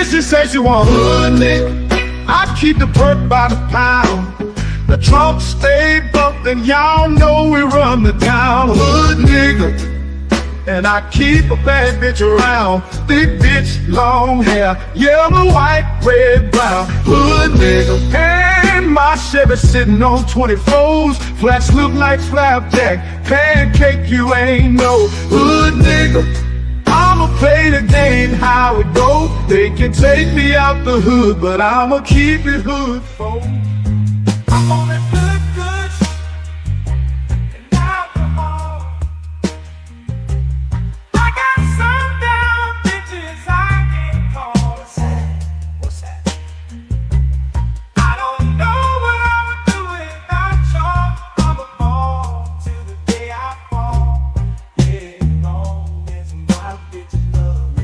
she say she want hood nigga. I keep the perk by the pound. The trunk stay bumped and y'all know we run the town. Hood nigga. And I keep a bad bitch around. Thick bitch, long hair, yellow, white, red, brown. Hood nigga. And my Chevy sitting on 24s. Flats look like flapjack. Pancake, you ain't no hood nigga. I'ma play the game how it go. They can take me out the hood, but I'ma keep it hood, folks. I'm on that good and alcohol. I got some down bitches I can't call. What's that? I don't know what I would do without y'all. I'm a ball till the day I fall. Yeah, as long as my bitches love me.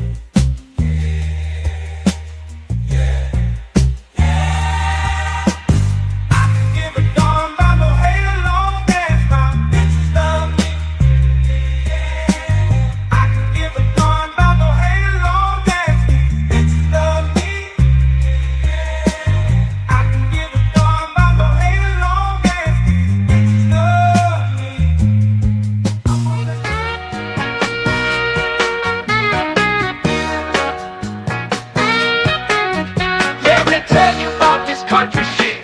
Country shit,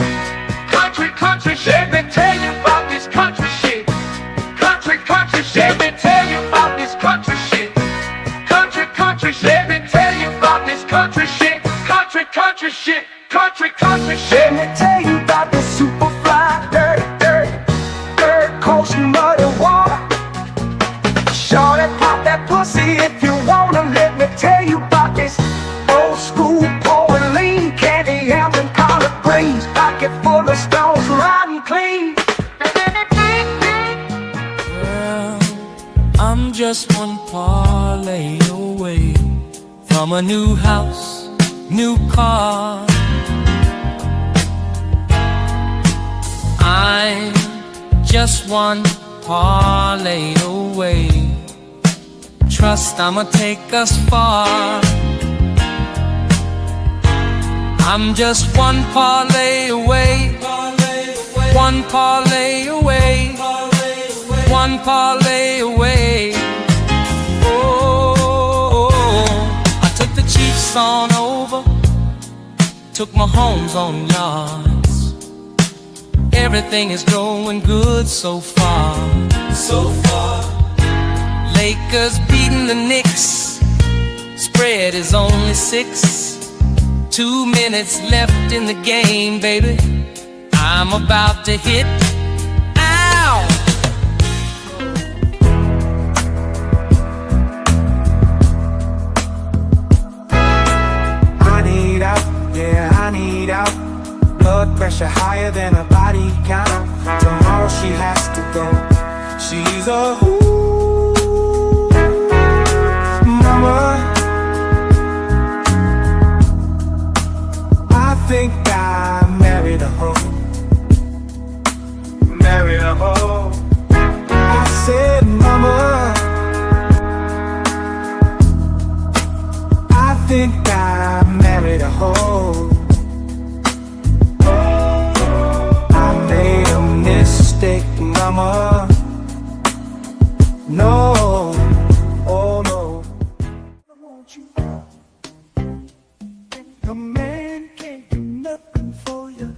country shit. Let me tell you about this country shit. Country shit. Let me tell you about this country shit. Country shit. Let me tell you about this country shit. Country shit. Country shit. Let me tell you about this super fly, dirt, coast, muddy water. Shorty, pop that pussy if you wanna. Let me tell you about this old school pouring lean candy yams and collard greens. Pocket full of stones, riding clean. Well, I'm just one parlay away from a new house, new car. I'm just one parlay away. Trust I'ma take us far. I'm just one parlay away, one parlay away, one parlay away. Oh, I took the Chiefs on over, took my homes on yards. Everything is going good so far, so far. Lakers beating the Knicks, spread is only 6. 2 minutes left in the game, baby. I'm about to hit. Ow! I need out, yeah, I need out. Blood pressure higher than a body count. Tomorrow she has to go. She's a mama. I think I married a hoe. Married a hoe. I said, mama, I think I married a hoe. I made a mistake, mama. No, oh no. I want you. A man can't do nothing for you.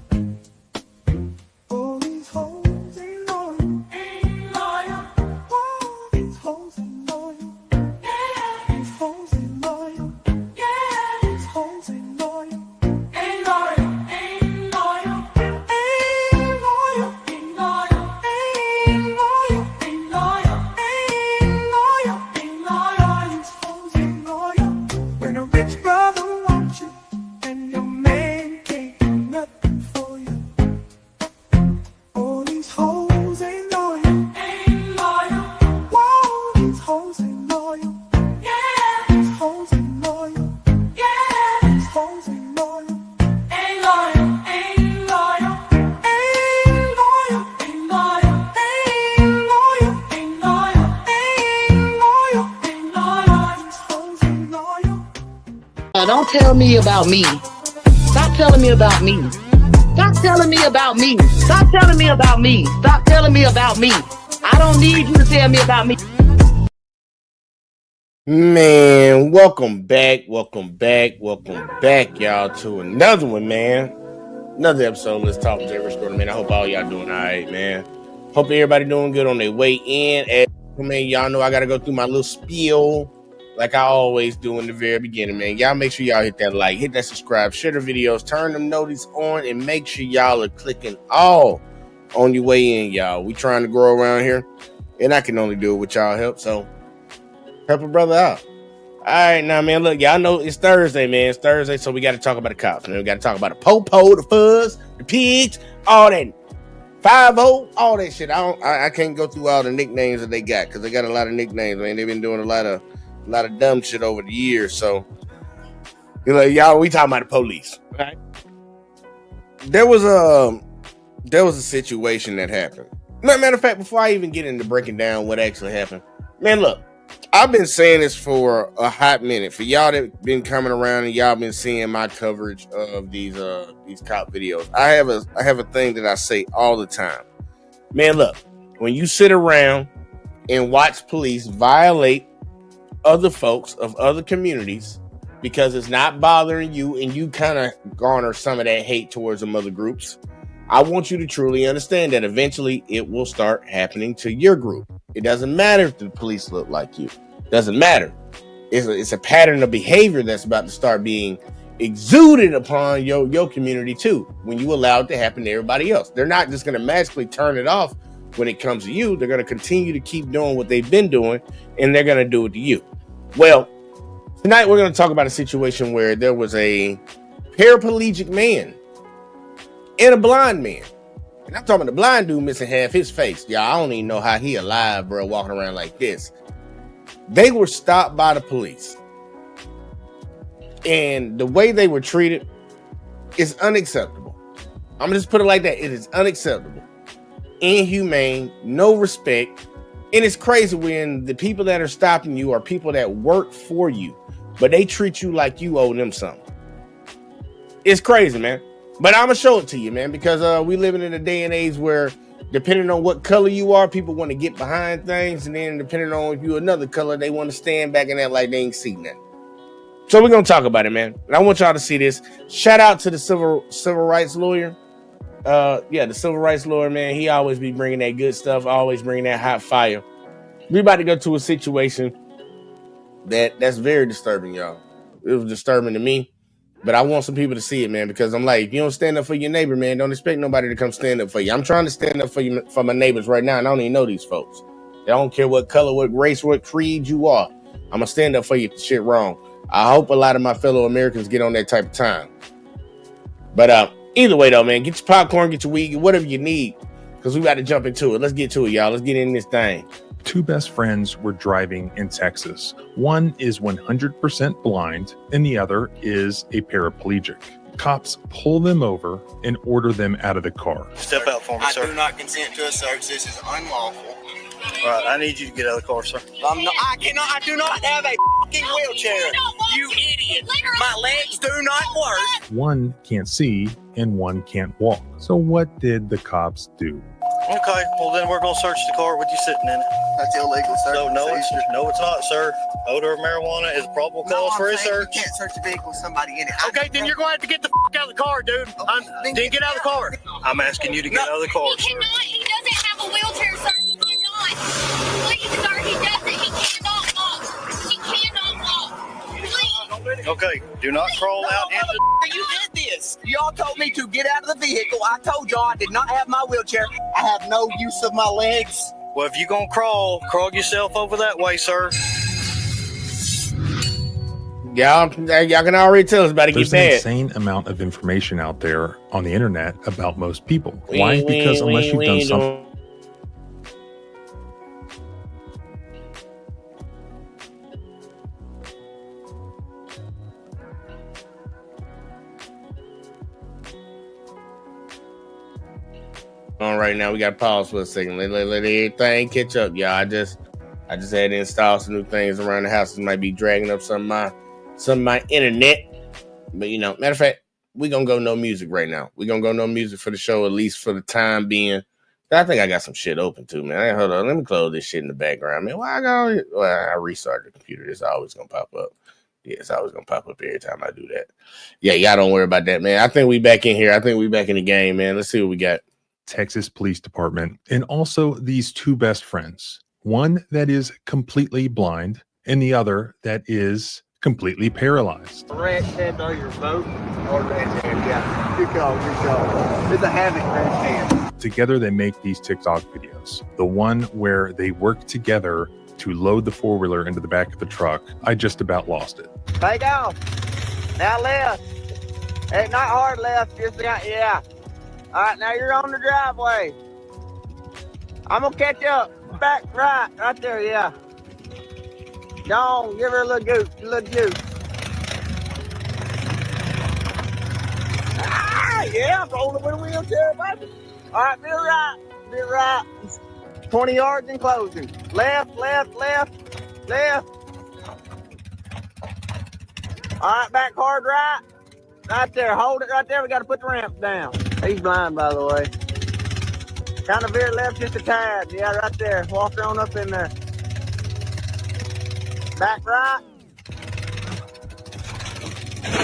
All these hoes ain't loyal. Ain't loyal. All these hoes ain't loyal. Yeah. These hoes ain't loyal. Yeah. These hoes ain't loyal. Ain't loyal. Ain't loyal. Ain't loyal. Ain't loyal. Ain't loyal. Ain't loyal. Ain't loyal. Ain't loyal. These hoes ain't loyal. When a rich brother wants you and your man Now don't tell me about me. Stop telling me about me. Stop telling me about me. Stop telling me about me. Stop telling me about me. I don't need you to tell me about me. Man, welcome back, y'all, to another one, man. Another episode of Let's Talk with Jay Restored, man. I hope all y'all doing all right, man. Hope everybody doing good on their way in. And, man, y'all know I got to go through my little spiel like I always do in the very beginning, man. Y'all make sure y'all hit that like, hit that subscribe, share the videos, turn them notices on, and make sure y'all are clicking all on your way in, y'all. We trying to grow around here, and I can only do it with y'all help, so help a brother out. All right, now, man, look, y'all know it's Thursday, man. It's Thursday, so we got to talk about the cops, man. We got to talk about the po-po, the fuzz, the pigs, all that 5-0, all that shit. I can't go through all the nicknames that they got because they got a lot of nicknames, man. They've been doing a lot of dumb shit over the years. So, y'all, we talking about the police. All right. There was a situation that happened. Matter of fact, before I even get into breaking down what actually happened, man, look. I've been saying this for a hot minute. For y'all that been coming around and y'all been seeing my coverage of these cop videos, I have a thing that I say all the time. Man, look, when you sit around and watch police violate other folks of other communities because it's not bothering you and you kind of garner some of that hate towards some other groups, I want you to truly understand that eventually it will start happening to your group. It doesn't matter if the police look like you. Doesn't matter. It's a pattern of behavior that's about to start being exuded upon your community too when you allow it to happen to everybody else. They're not just going to magically turn it off when it comes to you. They're going to continue to keep doing what they've been doing, and they're going to do it to you. Well, tonight we're going to talk about a situation where there was a paraplegic man and a blind man. And I'm talking about the blind dude missing half his face. Y'all, I don't even know how he alive, bro, walking around like this. They were stopped by the police. And the way they were treated is unacceptable. I'm gonna just put it like that. It is unacceptable. Inhumane, no respect. And it's crazy when the people that are stopping you are people that work for you, but they treat you like you owe them something. It's crazy, man. But I'm gonna show it to you, man, because we living in a day and age where depending on what color you are, people want to get behind things, and then depending on if you're another color, they want to stand back and act like they ain't seen nothing. So we're gonna talk about it, man. And I want y'all to see this. Shout out to the civil rights lawyer. The civil rights lawyer, man. He always be bringing that good stuff, always bringing that hot fire. We about to go to a situation that's very disturbing, y'all. It was disturbing to me. But I want some people to see it, man, because I'm like, if you don't stand up for your neighbor, man, don't expect nobody to come stand up for you. I'm trying to stand up for my neighbors right now, and I don't even know these folks. I don't care what color, what race, what creed you are. I'm going to stand up for you if shit wrong. I hope a lot of my fellow Americans get on that type of time. But either way, though, man, get your popcorn, get your weed, get whatever you need, because we got to jump into it. Let's get to it, y'all. Let's get in this thing. Two best friends were driving in Texas. One is 100% blind, and the other is a paraplegic. Cops pull them over and order them out of the car. Step out for me, sir. I do not consent to a search. This is unlawful. All right, I need you to get out of the car, sir. I do not have a fucking wheelchair. You idiot. My legs do not work. One can't see and one can't walk. So what did the cops do? Okay, well then we're gonna search the car with you sitting in it. That's illegal, sir. No, it's not, sir. Odor of marijuana is a probable cause for a search. You can't search a vehicle with somebody in it. Okay, then you're gonna have to get the out of the car, dude. Then get out of the car. I'm asking you to get out of the car, sir. He doesn't have a wheelchair, sir. He cannot. Please, sir, he doesn't. He cannot walk. He cannot walk. Please. Okay, do not crawl out into You did this. Y'all told me to get out of the vehicle. I told y'all I did not have my wheelchair. I have no use of my legs. Well, if you're gonna crawl yourself over that way, sir. Y'all can already tell it's about to get There's bad. an insane amount of information out there on the internet about most people. Why? Because unless you've done something. On right now, we got to pause for a second. Let everything catch up, y'all. I just had to install some new things around the house that might be dragging up some of my internet. But matter of fact, we're gonna go no music right now. We're gonna go no music for the show, at least for the time being. I think I got some shit open too, man. Hold on, let me close this shit in the background, man. Why I go? Well, I restart the computer. It's always gonna pop up. Yeah, it's always gonna pop up every time I do that. Yeah, y'all don't worry about that, man. I think we back in here. I think we back in the game, man. Let's see what we got. Texas Police Department, and also these two best friends. One that is completely blind, and the other that is completely paralyzed. Red stand on your boat. Or red stand, yeah. Good call. It's a Havoc red stand. Together they make these TikTok videos. The one where they work together to load the four-wheeler into the back of the truck. I just about lost it. Take off. Now left. Hey, not hard left. Just yeah. All right, now you're on the driveway. I'm gonna catch up. Back right there, yeah. Go on, give her a little juice. Yeah, I'm rolling with a wheelchair, baby. All right, be right. 20 yards in closing. Left. All right, back hard right. Right there, hold it right there. We got to put the ramp down. He's blind, by the way. Kind of veer left just a tad. Yeah, right there. Walk on up in there. Back right.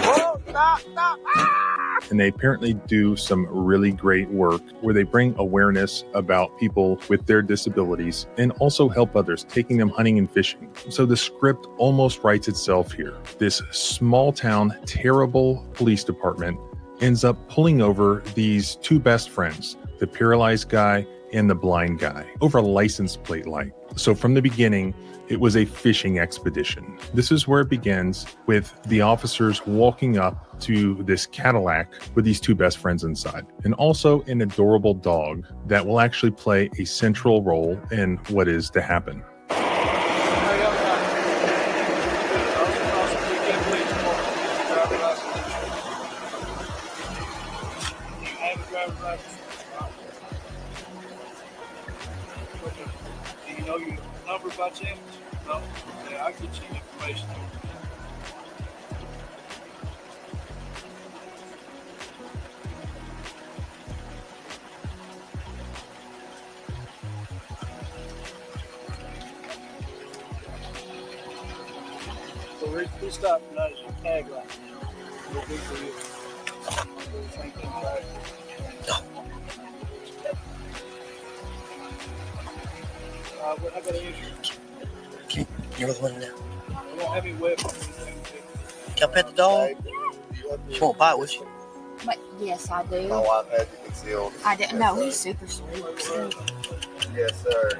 Whoa, stop. Ah! And they apparently do some really great work where they bring awareness about people with their disabilities and also help others, taking them hunting and fishing. So the script almost writes itself here. This small town, terrible police department ends up pulling over these two best friends, the paralyzed guy and the blind guy, over a license plate light. So from the beginning, it was a fishing expedition. This is where it begins, with the officers walking up to this Cadillac with these two best friends inside, and also an adorable dog that will actually play a central role in what is to happen. Do you know your number by chance? No? Yeah, I'll get you information. So we stop and that is your tagline. We'll do for you. We'll do the same thing, right? What I got an issue. You're looking now. We don't have any weapons. Can I pet the dog? She won't bite, will she? But yes, I do. My wife has it concealed. I didn't know. He's super sweet. Yes, sir.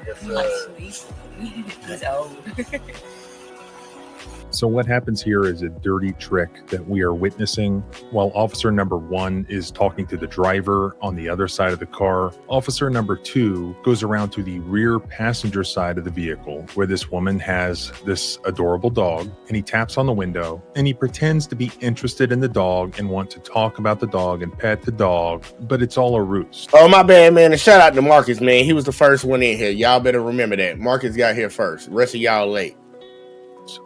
He's sweet. He's old. So what happens here is a dirty trick that we are witnessing. While officer number 1 is talking to the driver on the other side of the car, officer number 2 goes around to the rear passenger side of the vehicle where this woman has this adorable dog, and he taps on the window and he pretends to be interested in the dog and want to talk about the dog and pet the dog, but it's all a ruse. Oh, my bad, man. And shout out to Marcus, man. He was the first one in here. Y'all better remember that. Marcus got here first. The rest of y'all late.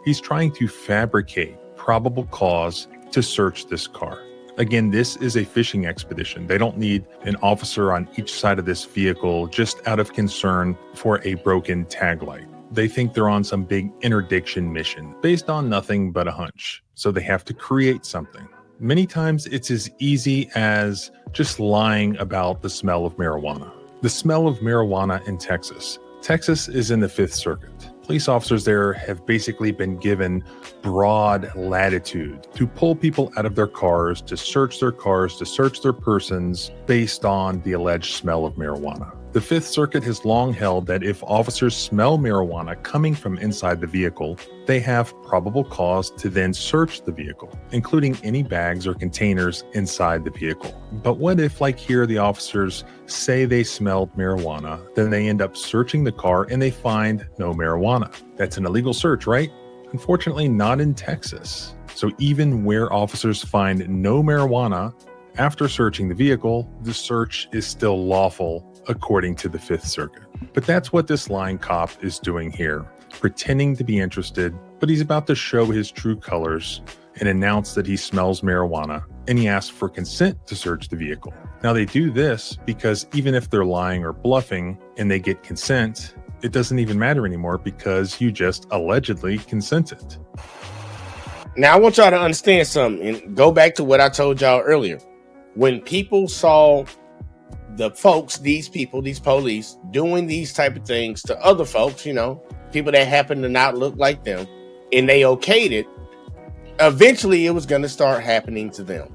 He's trying to fabricate probable cause to search this car. Again, this is a fishing expedition. They don't need an officer on each side of this vehicle just out of concern for a broken tag light. They think they're on some big interdiction mission based on nothing but a hunch. So they have to create something. Many times it's as easy as just lying about the smell of marijuana. The smell of marijuana in Texas. Texas is in the Fifth Circuit. Police officers there have basically been given broad latitude to pull people out of their cars, to search their persons based on the alleged smell of marijuana. The Fifth Circuit has long held that if officers smell marijuana coming from inside the vehicle, they have probable cause to then search the vehicle, including any bags or containers inside the vehicle. But what if, like here, the officers say they smelled marijuana, then they end up searching the car and they find no marijuana? That's an illegal search, right? Unfortunately, not in Texas. So even where officers find no marijuana after searching the vehicle, the search is still lawful according to the Fifth Circuit. But that's what this lying cop is doing here, pretending to be interested, but he's about to show his true colors and announce that he smells marijuana, and he asks for consent to search the vehicle. Now, they do this because even if they're lying or bluffing and they get consent, it doesn't even matter anymore because you just allegedly consented. Now, I want y'all to understand something and go back to what I told y'all earlier. When people saw the folks, these people, these police, doing these type of things to other folks, you know, people that happen to not look like them, and they okayed it, eventually it was going to start happening to them.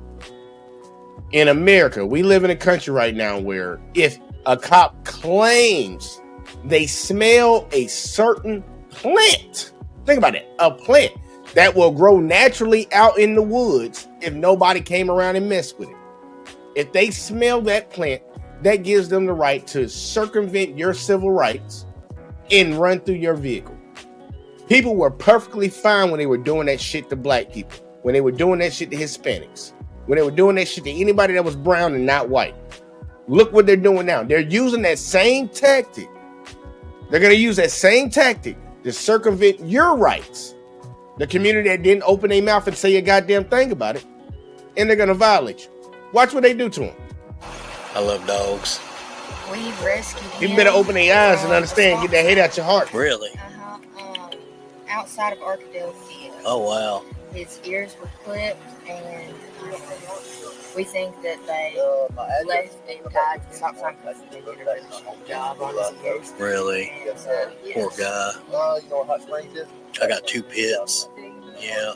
In America, we live in a country right now where if a cop claims they smell a certain plant, think about it, a plant that will grow naturally out in the woods if nobody came around and messed with it. If they smell that plant, that gives them the right to circumvent your civil rights and run through your vehicle. People were perfectly fine when they were doing that shit to black people, when they were doing that shit to Hispanics, when they were doing that shit to anybody that was brown and not white. Look what they're doing now. They're using that same tactic. They're going to use that same tactic to circumvent your rights. The community that didn't open their mouth and say a goddamn thing about it, and they're going to violate you. Watch what they do to them. I love dogs. We've rescued him. You better open their eyes and understand, get that hate out your heart. Really? Outside of Arcadale Field. Oh, wow. His ears were clipped, and we think that they left and died to stop sign because they did a really good job on his ears. Really? Yes. Poor guy. I got 2 pits. Yeah.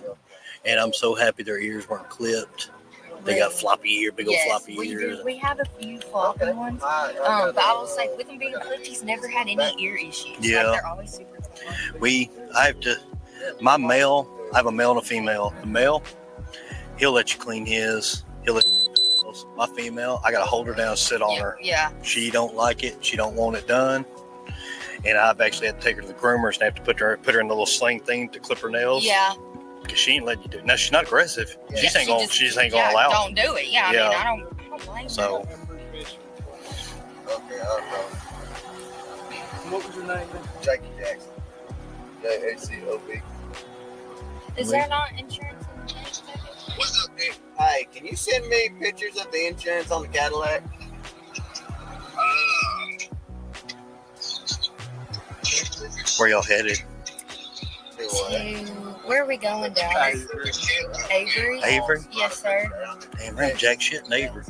And I'm so happy their ears weren't clipped. They got floppy ear, big old floppy ears. We have a few floppy ones. But I will say, with him being clipped, he's never had any ear issues. Yeah. Like, they're always super I have to, my male, I have a male and a female. The male, he'll let you clean his. He'll let you, my female, I got to hold her down, sit on her. Yeah. She don't like it. She don't want it done. And I've actually had to take her to the groomers and have to put her in the little sling thing to clip her nails. Yeah. Because she ain't letting you do it. No, she's not aggressive. Yeah. She just ain't gonna allow it. Don't do it. Yeah. Yeah. I mean, I don't blame So. her. Okay, what was your name? Jackie Jackson. JACOB. Is there not insurance in the next What's up, dude? Hey, can you send me pictures of the insurance on the Cadillac? Where y'all headed? Where are we going down? Avery? Avery? Yes, sir. Damn right, jack shit in Avery.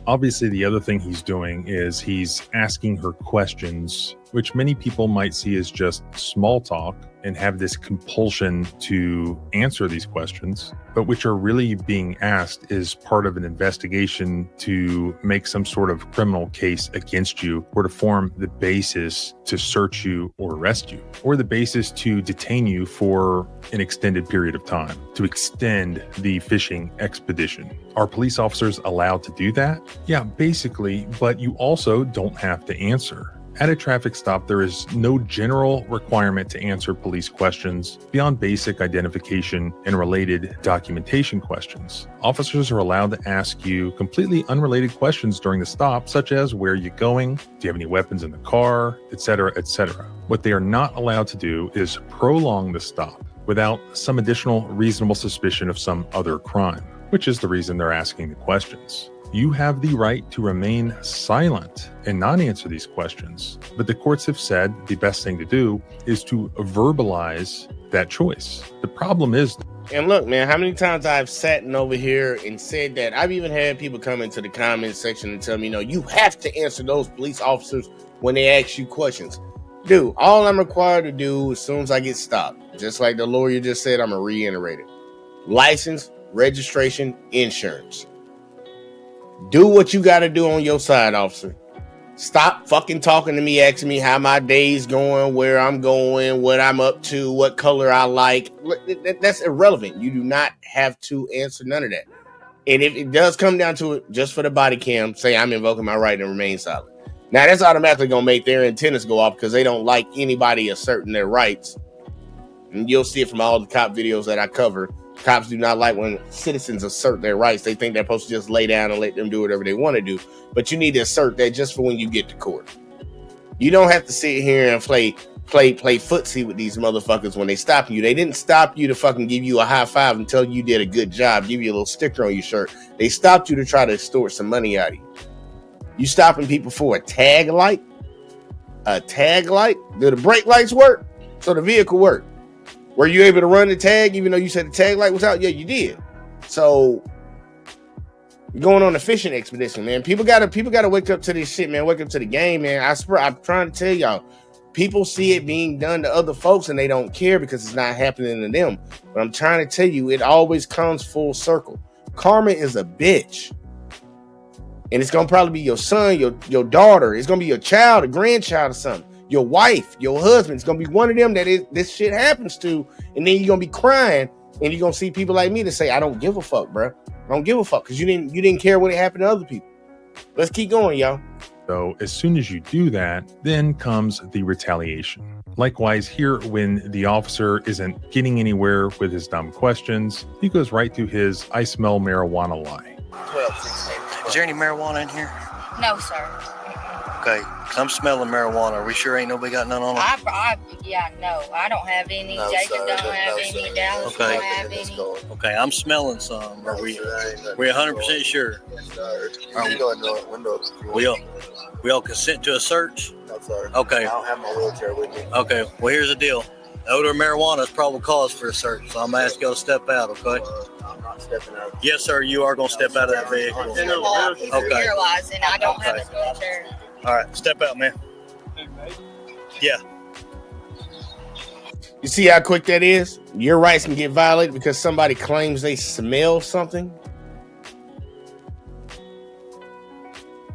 Obviously, the other thing he's doing is he's asking her questions, which many people might see as just small talk and have this compulsion to answer these questions, but which are really being asked is part of an investigation to make some sort of criminal case against you or to form the basis to search you or arrest you, or the basis to detain you for an extended period of time, to extend the fishing expedition. Are police officers allowed to do that? Yeah, basically, but you also don't have to answer. At a traffic stop, there is no general requirement to answer police questions beyond basic identification and related documentation questions. Officers are allowed to ask you completely unrelated questions during the stop, such as where are you going, do you have any weapons in the car, etc., etc. What they are not allowed to do is prolong the stop without some additional reasonable suspicion of some other crime, which is the reason they're asking the questions. You have the right to remain silent and not answer these questions. But the courts have said the best thing to do is to verbalize that choice. The problem is... And look, man, how many times I've sat over here and said that. I've even had people come into the comment section and tell me, you have to answer those police officers when they ask you questions. Dude, all I'm required to do as soon as I get stopped, just like the lawyer just said, I'm going to reiterate it. License, registration, insurance. Do what you got to do on your side, officer. Stop fucking talking to me, asking me how my day's going, where I'm going, what I'm up to, what color I like. That's irrelevant. You do not have to answer none of that. And if it does come down to it, just for the body cam, say I'm invoking my right to remain silent. Now, that's automatically going to make their antennas go off because they don't like anybody asserting their rights. And you'll see it from all the cop videos that I cover. Cops do not like when citizens assert their rights. They think they're supposed to just lay down and let them do whatever they want to do. But you need to assert that just for when you get to court. You don't have to sit here and play play footsie with these motherfuckers when they stop you. They didn't stop you to fucking give you a high five and tell you did a good job, give you a little sticker on your shirt. They stopped you to try to extort some money out of you. You stopping people for a tag light? A tag light? Do the brake lights work? So the vehicle work? Were you able to run the tag even though you said the tag light was out? Yeah, you did. So going on a fishing expedition, man. People gotta wake up to this shit, man. Wake up to the game, man. I'm trying to tell y'all. People see it being done to other folks and they don't care because it's not happening to them. But I'm trying to tell you, it always comes full circle. Karma is a bitch. And it's going to probably be your son, your daughter. It's going to be your child, a grandchild or something. Your wife, your husband. It's going to be one of them that this shit happens to. And then you're going to be crying. And you're going to see people like me that say, I don't give a fuck, bro. I don't give a fuck because you didn't care what happened to other people. Let's keep going, y'all. So as soon as you do that, then comes the retaliation. Likewise, here, when the officer isn't getting anywhere with his dumb questions, he goes right to his I smell marijuana lie. 12:16. Is there any marijuana in here? No, sir. Okay, 'cause I'm smelling marijuana. Are we sure ain't nobody got none on them? Yeah, no, I don't have any. No, Jacob sir, don't no, have sir. any. Dallas Okay. don't have any. Okay, I'm smelling some. Are we 100% sure? Yes, sir. You Are can we- go in the window. We all consent to a search? No, sir. Okay. I don't have my wheelchair with me. Okay, well, here's the deal. The odor of marijuana is probable cause for a search, so I'm going to ask you to step out, okay? I'm not stepping out. Yes, sir, you are going to step out of that vehicle. Well, he's Okay. realizing I don't have a wheelchair. All right, step out, man. Yeah. You see how quick that is? Your rights can get violated because somebody claims they smell something.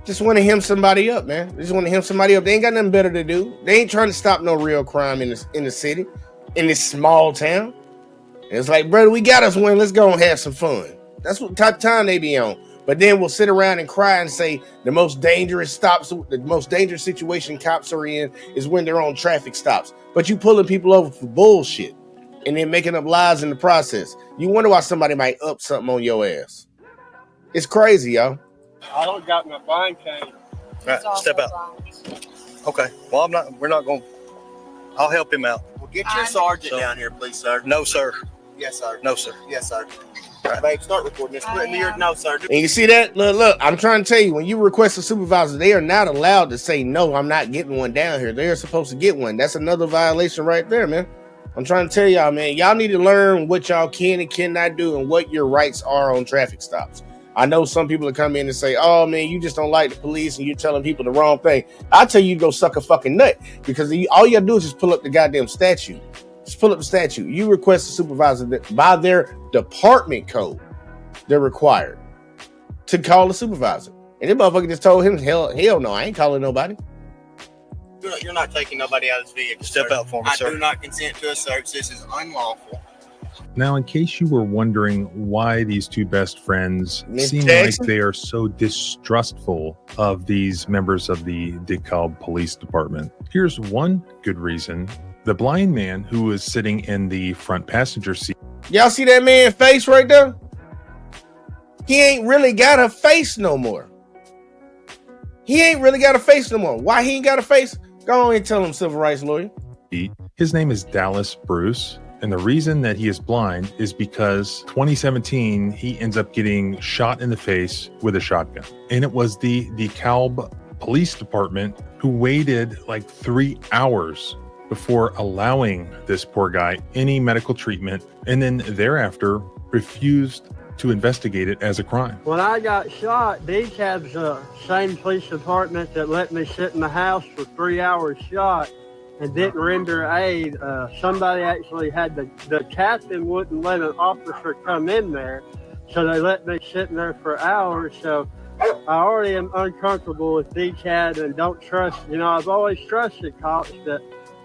Just want to hem somebody up, man. They just want to hem somebody up. They ain't got nothing better to do. They ain't trying to stop no real crime in the city, in this small town. And it's like, brother, we got us one. Let's go and have some fun. That's what type of time they be on. But then we'll sit around and cry and say the most dangerous situation cops are in is when they're on traffic stops. But you pulling people over for bullshit and then making up lies in the process. You wonder why somebody might up something on your ass. It's crazy, y'all. I don't got my fine cane. All right, step out. Okay, well, we're not going, I'll help him out. Well, get your sergeant down here, please, sir. No, sir. Yes, sir. No, sir. Yes, sir. Right. Babe, start recording this. Put in your no, sir. And you see that? Look, I'm trying to tell you, when you request a supervisor, they are not allowed to say, no, I'm not getting one down here. They're supposed to get one. That's another violation right there, man. I'm trying to tell y'all, man, y'all need to learn what y'all can and cannot do and what your rights are on traffic stops. I know some people that come in and say, oh, man, you just don't like the police and you're telling people the wrong thing. I tell you to go suck a fucking nut because all you gotta do is just pull up the goddamn statute. Just pull up the statute. You request a supervisor that by their department code, they're required to call a supervisor. And the motherfucker just told him, hell no, I ain't calling nobody. You're not taking nobody out of this vehicle. Step sir. out for me, I sir. do not consent to a search. This is unlawful. Now, in case you were wondering why these two best friends Miss seem Jackson? like they are so distrustful of these members of the DeKalb Police Department, here's one good reason. The blind man who was sitting in the front passenger seat. Y'all see that man's face right there? He ain't really got a face no more. He ain't really got a face no more. Why he ain't got a face? Go on and tell him, civil rights lawyer. His name is Dallas Bruce. And the reason that he is blind is because 2017, he ends up getting shot in the face with a shotgun. And it was the DeKalb Police Department who waited like 3 hours before allowing this poor guy any medical treatment, and then thereafter refused to investigate it as a crime. When I got shot, DCAB's the same police department that let me sit in the house for 3 hours shot and didn't render aid. Somebody actually had the captain wouldn't let an officer come in there, so they let me sit in there for hours. So I already am uncomfortable with DCAD and don't trust, I've always trusted cops, but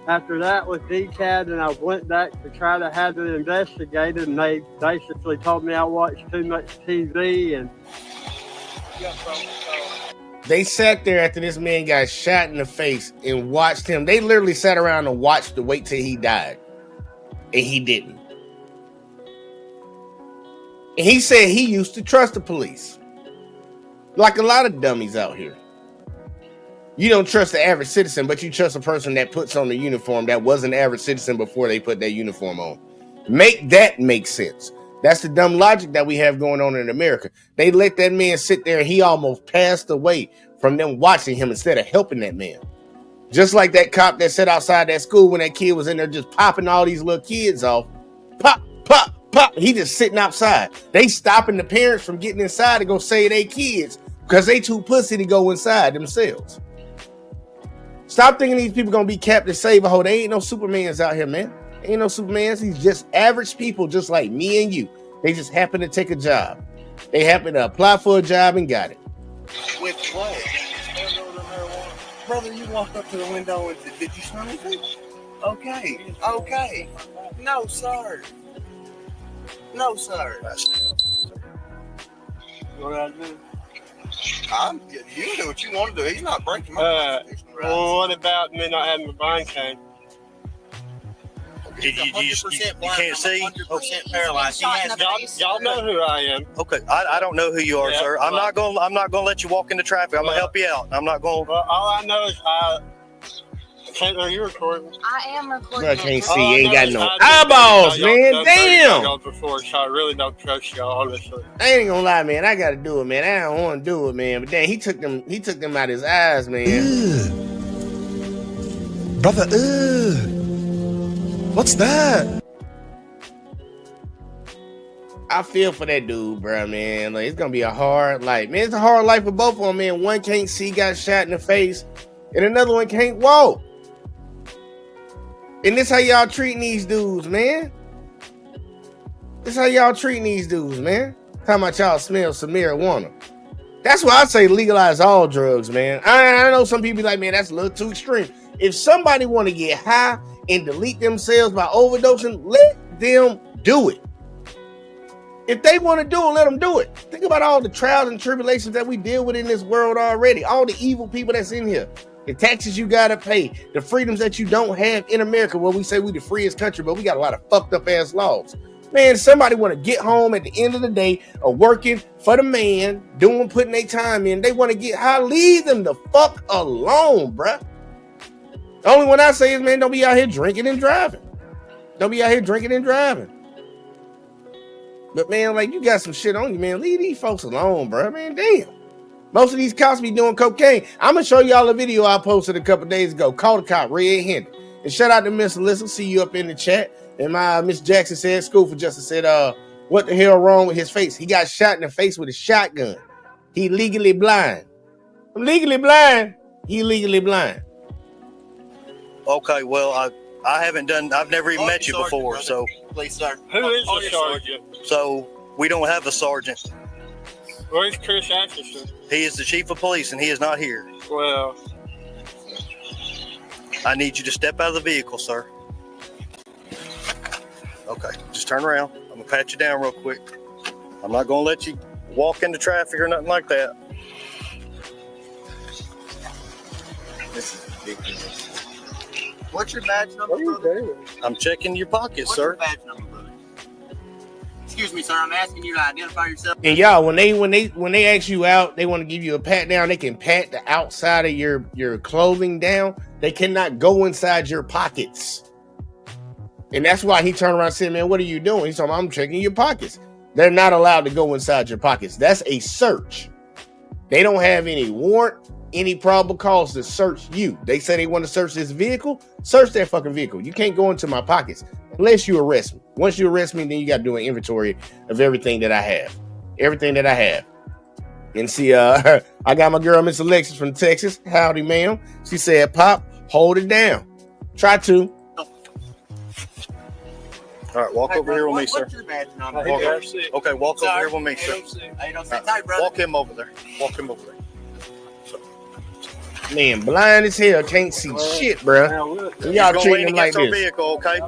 after that with DCAD, and I went back to try to have it investigated, and they basically told me I watched too much TV. And They sat there after this man got shot in the face and watched him. They literally sat around and watched to wait till he died. And he didn't. And he said he used to trust the police. Like a lot of dummies out here. You don't trust the average citizen, but you trust a person that puts on the uniform that was an average citizen before they put that uniform on. Make that make sense. That's the dumb logic that we have going on in America. They let that man sit there and he almost passed away from them watching him instead of helping that man. Just like that cop that sat outside that school when that kid was in there just popping all these little kids off. Pop, pop, pop. He just sitting outside. They stopping the parents from getting inside to go save their kids because they too pussy to go inside themselves. Stop thinking these people gonna be capped to save a hoe. They ain't no Supermans out here, man. Ain't no Supermans. He's just average people just like me and you. They just happen to take a job. They happen to apply for a job and got it. With what? Brother, you walked up to the window and did you smell anything? Okay. Okay. No, sir. No, sir. What I do? You do what you want to do. He's not breaking my constitution. Well, what about me not having my blind cane? You can't see? 100% paralyzed. He has Y'all know who I am. Okay, I don't know who you are, sir. I'm not gonna let you walk into traffic. I'm gonna help you out. I'm not gonna. Well, all I know is can't know you're recording. I am recording. Bro, I can't see. You ain't got no eyeballs, man. Damn. Before, so I really don't trust y'all, honestly. I ain't gonna lie, man. I gotta do it, man. I don't want to do it, man. But then he took them out his eyes, man. Brother, what's that? I feel for that dude, bro, man. Like, it's gonna be a hard life, man. It's a hard life for both of them, man. One can't see, got shot in the face, and another one can't walk. And this how y'all treating these dudes, man. This how y'all treating these dudes, man. Talking about y'all smell some marijuana. That's why I say legalize all drugs, man. I know some people be like, man, that's a little too extreme. If somebody want to get high and delete themselves by overdosing, let them do it. If they want to do it, let them do it. Think about all the trials and tribulations that we deal with in this world already. All the evil people that's in here. The taxes you got to pay. The freedoms that you don't have in America. Well, we say we the freest country, but we got a lot of fucked up ass laws. Man, somebody want to get home at the end of the day of working for the man, putting their time in. They want to get high. Leave them the fuck alone, bruh. The only one I say is, man, don't be out here drinking and driving. Don't be out here drinking and driving. But, man, like, you got some shit on you, man. Leave these folks alone, bruh. Man, damn. Most of these cops be doing cocaine. I'm going to show y'all a video I posted a couple days ago. Call the cop, red-handed. And shout out to Miss Alyssa. See you up in the chat. And my Miss Jackson said, School for Justice said, what the hell wrong with his face? He got shot in the face with a shotgun. He legally blind. I'm legally blind. He legally blind. Okay, well, I've never even met you before, brother. so. Please, sir. Who is the sergeant? So, we don't have a sergeant. Where's Chris Atchison? He is the chief of police, and he is not here. Well, I need you to step out of the vehicle, sir. Okay, just turn around. I'm going to pat you down real quick. I'm not going to let you walk into traffic or nothing like that. This is ridiculous. What's your badge number, brother? I'm checking your pockets, What's sir. your badge number, brother? Excuse me, sir. I'm asking you to identify yourself. And y'all, when they ask you out, they want to give you a pat down. They can pat the outside of your clothing down. They cannot go inside your pockets. And that's why he turned around and said, man, what are you doing? He's talking, I'm checking your pockets. They're not allowed to go inside your pockets. That's a search. They don't have any warrant, any probable cause to search you. They say they want to search this vehicle. Search that fucking vehicle. You can't go into my pockets unless you arrest me. Once you arrest me, then you got to do an inventory of everything that I have. Everything that I have. And see, I got my girl, Miss Alexis from Texas. Howdy, ma'am. She said, Pop, hold it down. Try to. All right, walk over here with me, sir. What's your badge number? Okay, walk over here with me, sir. 806. Hey, brother. Walk him over there. Walk him over there. Man, blind as hell, can't see shit, bro. Y'all treating him like this. Vehicle, okay?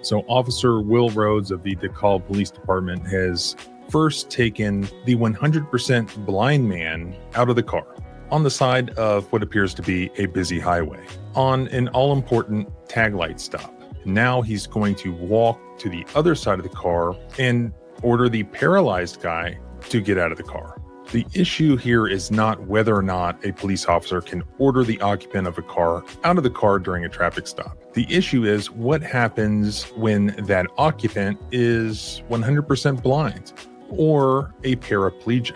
So Officer Will Rhodes of the DeKalb Police Department has first taken the 100% blind man out of the car on the side of what appears to be a busy highway on an all-important tag light stop. Now he's going to walk to the other side of the car and order the paralyzed guy to get out of the car. The issue here is not whether or not a police officer can order the occupant of a car out of the car during a traffic stop. The issue is what happens when that occupant is 100% blind or a paraplegic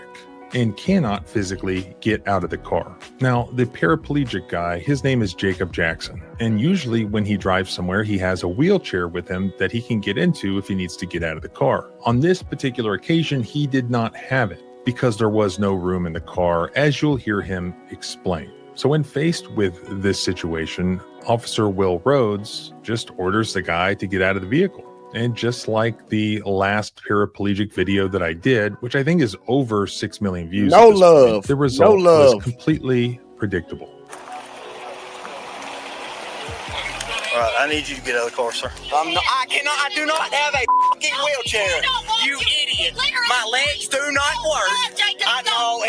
and cannot physically get out of the car. Now, the paraplegic guy, his name is Jacob Jackson, and usually when he drives somewhere, he has a wheelchair with him that he can get into if he needs to get out of the car. On this particular occasion, he did not have it because there was no room in the car, as you'll hear him explain. So when faced with this situation, Officer Will Rhodes just orders the guy to get out of the vehicle. And just like the last paraplegic video that I did, which I think is over 6 million views. No love. The result No love. was completely predictable. All right, I need you to get out of the car, sir. I do not have a fucking wheelchair. You idiot. My legs do not work. I know.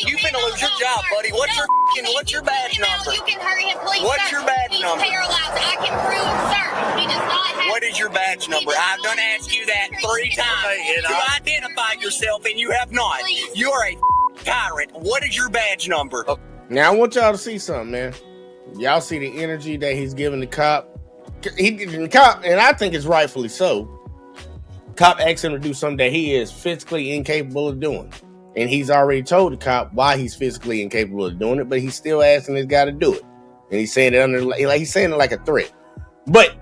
You finna lose your job, buddy. What's your badge number? You can hurry him, please. What's your badge He's number? paralyzed. I can prove it, sir. He does not have. What is your badge number? I've done asked you that 3 times to identify yourself, and you have not. You're a tyrant. What is your badge number? Now I want y'all to see something, man. Y'all see the energy that he's giving the cop. The cop, and I think it's rightfully so. Cop asks him to do something that he is physically incapable of doing. And he's already told the cop why he's physically incapable of doing it, but he's still asking this guy to do it. And he's saying it he's saying it like a threat. But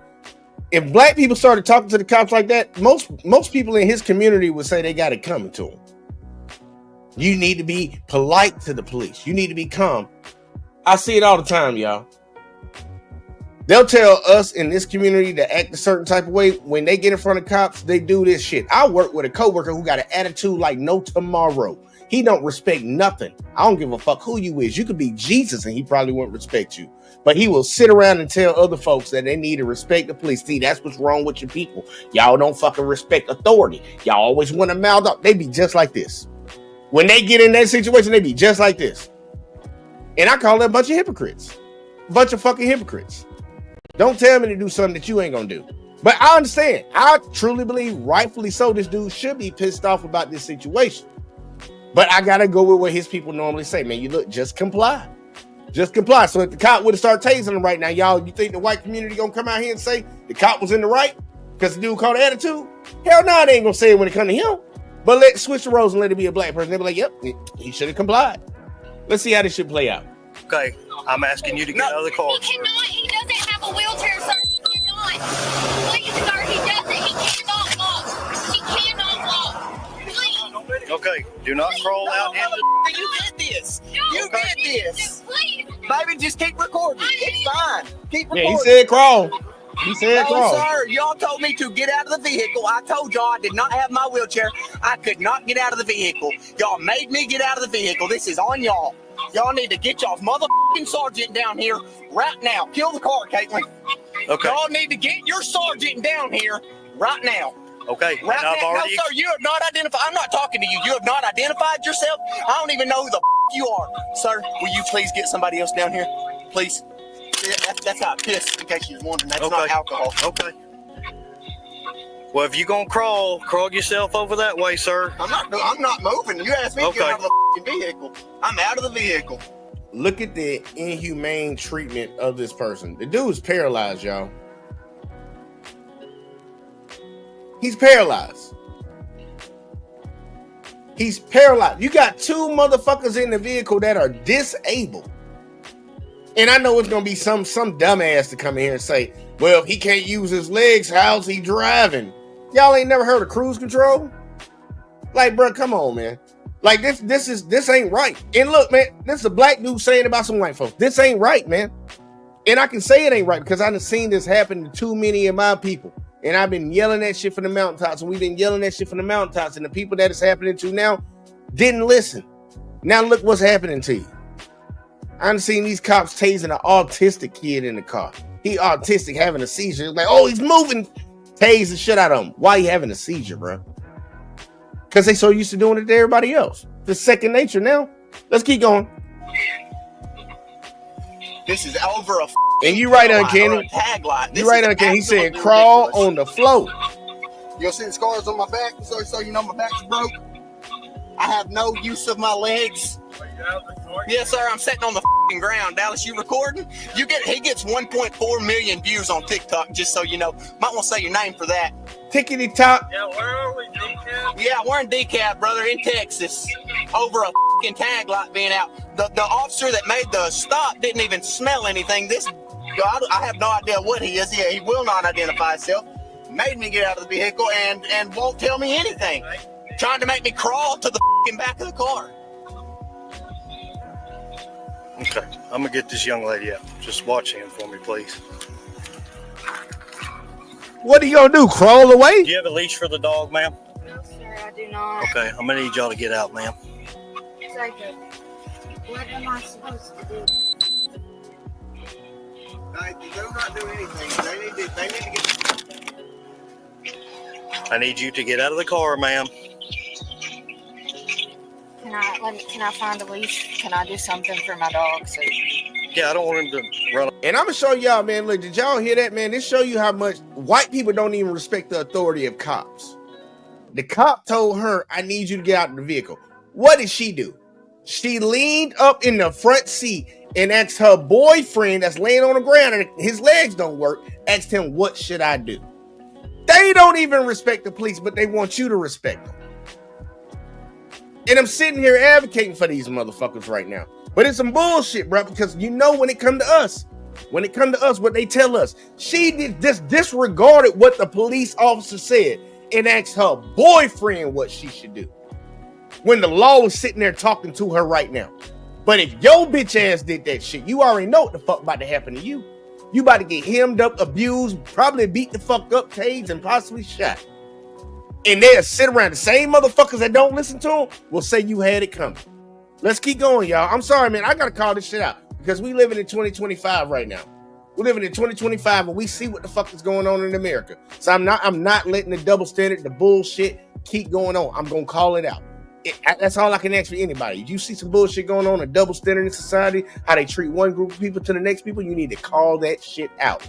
if black people started talking to the cops like that, most people in his community would say they got it coming to him. You need to be polite to the police. You need to be calm. I see it all the time, y'all. They'll tell us in this community to act a certain type of way. When they get in front of cops, they do this shit. I work with a coworker who got an attitude like no tomorrow. He don't respect nothing. I don't give a fuck who you is. You could be Jesus and he probably wouldn't respect you. But he will sit around and tell other folks that they need to respect the police. See, that's what's wrong with your people. Y'all don't fucking respect authority. Y'all always want to mouth up. They be just like this. When they get in that situation, they be just like this. And I call that a bunch of hypocrites. A bunch of fucking hypocrites. Don't tell me to do something that you ain't gonna do. But I understand. I truly believe, rightfully so, this dude should be pissed off about this situation. But I gotta go with what his people normally say. Man, you look, just comply. Just comply. So if the cop would have started tasing him right now, y'all, you think the white community gonna come out here and say the cop was in the right? Because the dude called attitude? Hell no, they ain't gonna say it when it come to him. But let's switch the roles and let it be a black person. They'll be like, yep, he should have complied. Let's see how this shit play out. Okay, I'm asking you to get out of the car. He cannot. He doesn't have a wheelchair, sir. He cannot. Please, sir. He doesn't. He cannot walk. He cannot walk. Please. Okay, do not crawl out into You did this. No. You did this. Please. Baby, just keep recording. It's fine. Keep recording. Yeah, he said crawl. He said No, crawl. sir. Y'all told me to get out of the vehicle. I told y'all I did not have my wheelchair. I could not get out of the vehicle. Y'all made me get out of the vehicle. This is on y'all. Y'all need to get y'all's motherfucking sergeant down here right now. Kill the car, Caitlin. Okay. Y'all need to get your sergeant down here right now. Okay. Right and I've now. already No, sir, you have not identified. I'm not talking to you. You have not identified yourself. I don't even know who the you are. Sir, will you please get somebody else down here? Please. Yeah, that's not piss, in case you're wondering. That's not alcohol. Okay. Well, if you're gonna crawl yourself over that way, sir. I'm not moving. You asked me to get out of the fucking vehicle. I'm out of the vehicle. Look at the inhumane treatment of this person. The dude's paralyzed, y'all. He's paralyzed. He's paralyzed. You got 2 motherfuckers in the vehicle that are disabled. And I know it's gonna be some dumbass to come in here and say, well, if he can't use his legs, how's he driving? Y'all ain't never heard of cruise control? Like, bro, come on, man. Like, this ain't right. And look, man, this is a black dude saying about some white folks. This ain't right, man. And I can say it ain't right because I've seen this happen to too many of my people. And I've been yelling that shit from the mountaintops, and we've been yelling that shit from the mountaintops, and the people that it's happening to now didn't listen. Now look what's happening to you. I've seen these cops tasing an autistic kid in the car. He autistic, having a seizure. Like, oh, he's moving. Tase the shit out of him. Why you having a seizure, bro? Because they so used to doing it to everybody else. It's second nature now. Let's keep going. This is over a and you right, Uncanny. You right, Uncanny. He said crawl on the floor. You'll see the scars on my back, so you know my back's broke. I have no use of my legs. Are you out of the car? Yes, sir. I'm sitting on the ground. Dallas, you recording? He gets 1.4 million views on TikTok, just so you know. Might want to say your name for that. Tickety top. Yeah, where are we, decaf? Yeah, we're in DeKalb, brother, in Texas. Over a tag light being out. The officer that made the stop didn't even smell anything. This God, I have no idea what he is. Yeah, he will not identify himself. Made me get out of the vehicle and won't tell me anything. Trying to make me crawl to the back of the car. Okay, I'm gonna get this young lady out. Just watch him for me, please. What are you gonna do? Crawl away? Do you have a leash for the dog, ma'am? No, sir, I do not. Okay, I'm gonna need y'all to get out, ma'am. Jacob, what am I supposed to do? They're not doing anything. They need to get. I need you to get out of the car, ma'am. Can I find a leash? Can I do something for my dog? So Yeah, I don't want him to run. And I'm gonna show y'all, man. Look, did y'all hear that, man? This show you how much white people don't even respect the authority of cops. The cop told her, I need you to get out of the vehicle. What did she do? She leaned up in the front seat and asked her boyfriend that's laying on the ground and his legs don't work, asked him, what should I do? They don't even respect the police, but they want you to respect them. And I'm sitting here advocating for these motherfuckers right now. But it's some bullshit, bro, because you know when it come to us, what they tell us, she disregarded what the police officer said and asked her boyfriend what she should do. When the law was sitting there talking to her right now. But if your bitch ass did that shit, you already know what the fuck about to happen to you. You about to get hemmed up, abused, probably beat the fuck up, tased, and possibly shot. And they'll sit around. The same motherfuckers that don't listen to them will say you had it coming. Let's keep going, y'all. I'm sorry, man. I got to call this shit out because we living in 2025 right now. We're living in 2025 and we see what the fuck is going on in America. So I'm not letting the double standard, the bullshit keep going on. I'm going to call it out. That's all I can ask for anybody. If you see some bullshit going on, a double standard in society, how they treat one group of people to the next people, you need to call that shit out.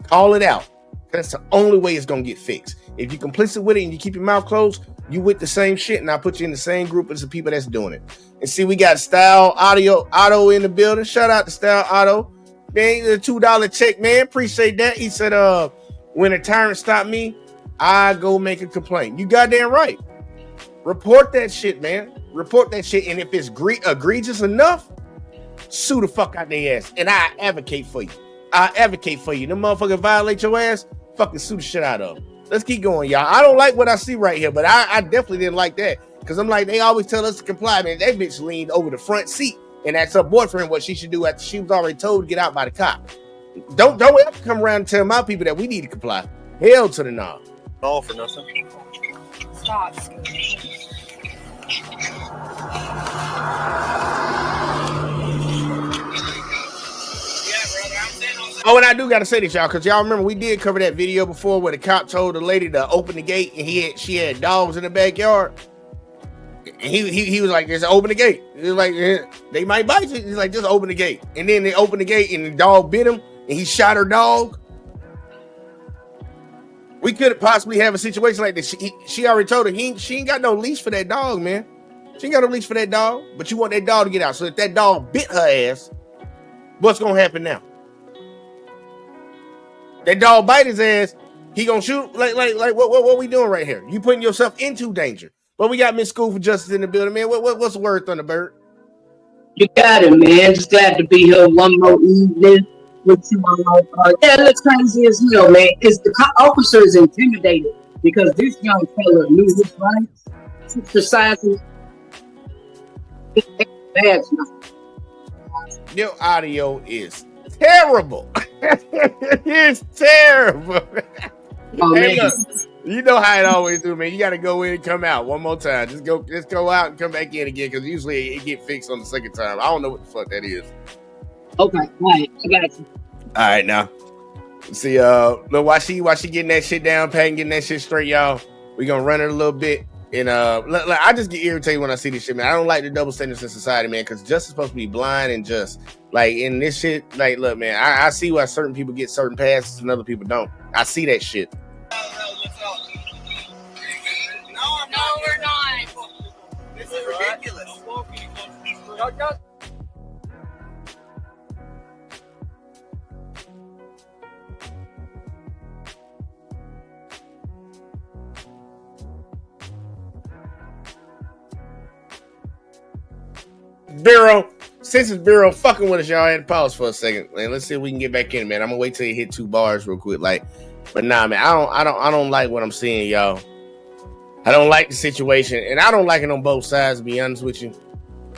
Call it out. That's the only way it's going to get fixed. If you're complicit with it and you keep your mouth closed, you with the same shit, and I'll put you in the same group as the people that's doing it. And see, we got Style Auto in the building. Shout out to Style Auto. Man, a $2 check, man. Appreciate that. He said, when a tyrant stop me, I go make a complaint. You goddamn right. Report that shit, man. Report that shit. And if it's egregious enough, sue the fuck out their ass. And I advocate for you. I advocate for you. Them motherfuckers violate your ass, fucking sue the shit out of them. Let's keep going, y'all. I don't like what I see right here, but I definitely didn't like that. Because I'm like, they always tell us to comply, man. That bitch leaned over the front seat and asked her boyfriend what she should do after she was already told to get out by the cop. Don't ever come around and tell my people that we need to comply. Hell to the no. All for nothing. stop. Oh, and I do got to say this, y'all, because y'all remember we did cover that video before where the cop told the lady to open the gate and she had dogs in the backyard. And he was like, just open the gate. He was like, they might bite you. He's like, just open the gate. And then they opened the gate and the dog bit him and he shot her dog. We could possibly have a situation like this. She already told her she ain't got no leash for that dog, man. She ain't got no leash for that dog, but you want that dog to get out. So if that dog bit her ass, what's going to happen now? That dog bite his ass, he gonna shoot. Like what we doing right here? You putting yourself into danger. But we got Miss School for Justice in the building, man. What's the word, Thunderbird? You got it, man. Just glad to be here one more evening with you all. Yeah, it looks crazy as hell, man. Because the officer is intimidated because this young fella knew his rights, exercising. Your audio is terrible. It's terrible. Oh, hey, man. look, you know how it always do, man. You got to go in and come out one more time. Just go out and come back in again, because usually it get fixed on the second time. I don't know what the fuck that is. Okay, all right, I got you. All right, now see, look, while she getting that shit down, Pat, getting that shit straight, y'all. We gonna run it a little bit. And I just get irritated when I see this shit, man. I don't like the double standards in society, man, because justice is supposed to be blind and just. Like, in this shit, like, look, man, I see why certain people get certain passes and other people don't. I see that shit. No, we're not. This is Bureau, since it's Bureau fucking with us, y'all had to pause for a second. Man, let's see if we can get back in, man. I'm gonna wait till you hit 2 bars real quick. But nah, man, I don't like what I'm seeing, y'all. I don't like the situation, and I don't like it on both sides, to be honest with you,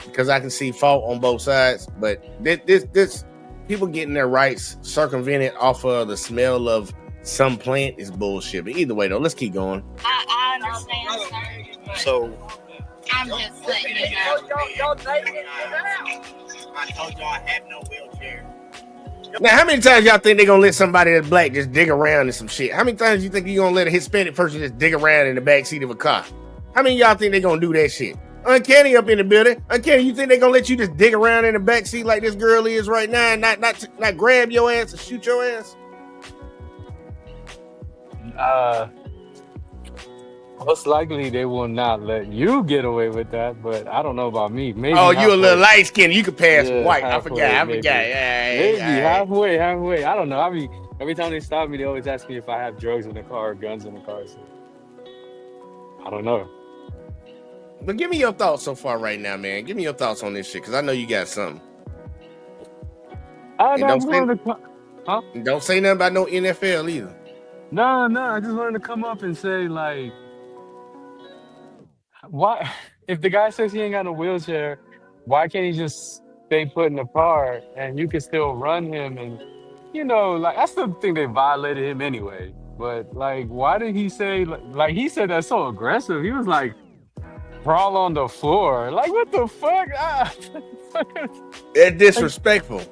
because I can see fault on both sides. But this people getting their rights circumvented off of the smell of some plant is bullshit. But either way, though, let's keep going. I understand, sir. So I'm just letting you know. I told y'all I have no wheelchair. Now, how many times y'all think they're gonna let somebody that's black just dig around in some shit? How many times you think you're gonna let a Hispanic person just dig around in the backseat of a car? How many of y'all think they're gonna do that shit? Uncanny up in the building. Uncanny, you think they're gonna let you just dig around in the backseat like this girl is right now and not grab your ass and shoot your ass? Most likely they will not let you get away with that, but I don't know about me. Maybe Oh, you halfway. a little light skinned. You could pass Yeah, white. halfway, I maybe. forgot. Maybe halfway. I don't know. I mean, every time they stop me, they always ask me if I have drugs in the car or guns in the car. So I don't know. But give me your thoughts so far right now, man. Give me your thoughts on this shit, because I know you got something. Don't say nothing about no NFL either. No. I just wanted to come up and say, like, why? If the guy says he ain't got no wheelchair, why can't he just stay put in the car and you can still run him? And like, I still think they violated him anyway. But like, why did he say like he said that's so aggressive? He was like, crawl on the floor. Like, what the fuck? That's disrespectful.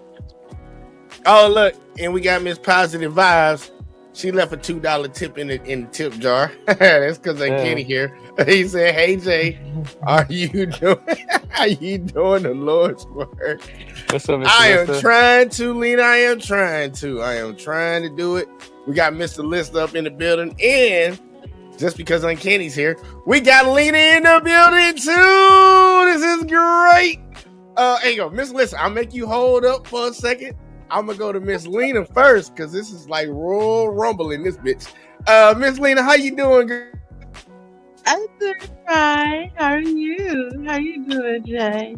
Oh, look, and we got Miss Positive Vibes. She left a $2 tip in the tip jar. That's because I can't hear. He said, "Hey Jay, how you doing the Lord's work?" What's up, Mr. I am Lister? trying to, Lena. I am trying to do it. We got Mr. Lister up in the building, and just because Uncanny's here, we got Lena in the building too. This is great. Hey, go, Miss Lister. I'll make you hold up for a second. I'm gonna go to Miss Lena first because this is like Royal Rumble in this bitch. Miss Lena, how you doing, girl? I'm doing fine. How are you? How you doing, Jay?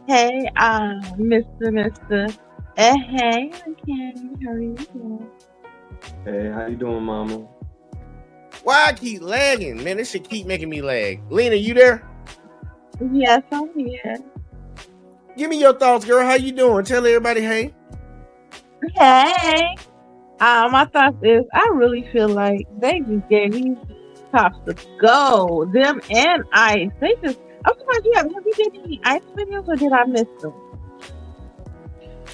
Hey, Mr. Hey, Uncanny. How are you doing? Hey, how you doing, Mama? Why I keep lagging, man? This shit keep making me lag. Lena, you there? Yes, I'm here. Give me your thoughts, girl. How you doing? Tell everybody, hey. Hey. My thoughts is I really feel like they just gave these cops the go. Them and Ice. They just. I'm surprised you haven't. Have you did any Ice videos or did I miss them?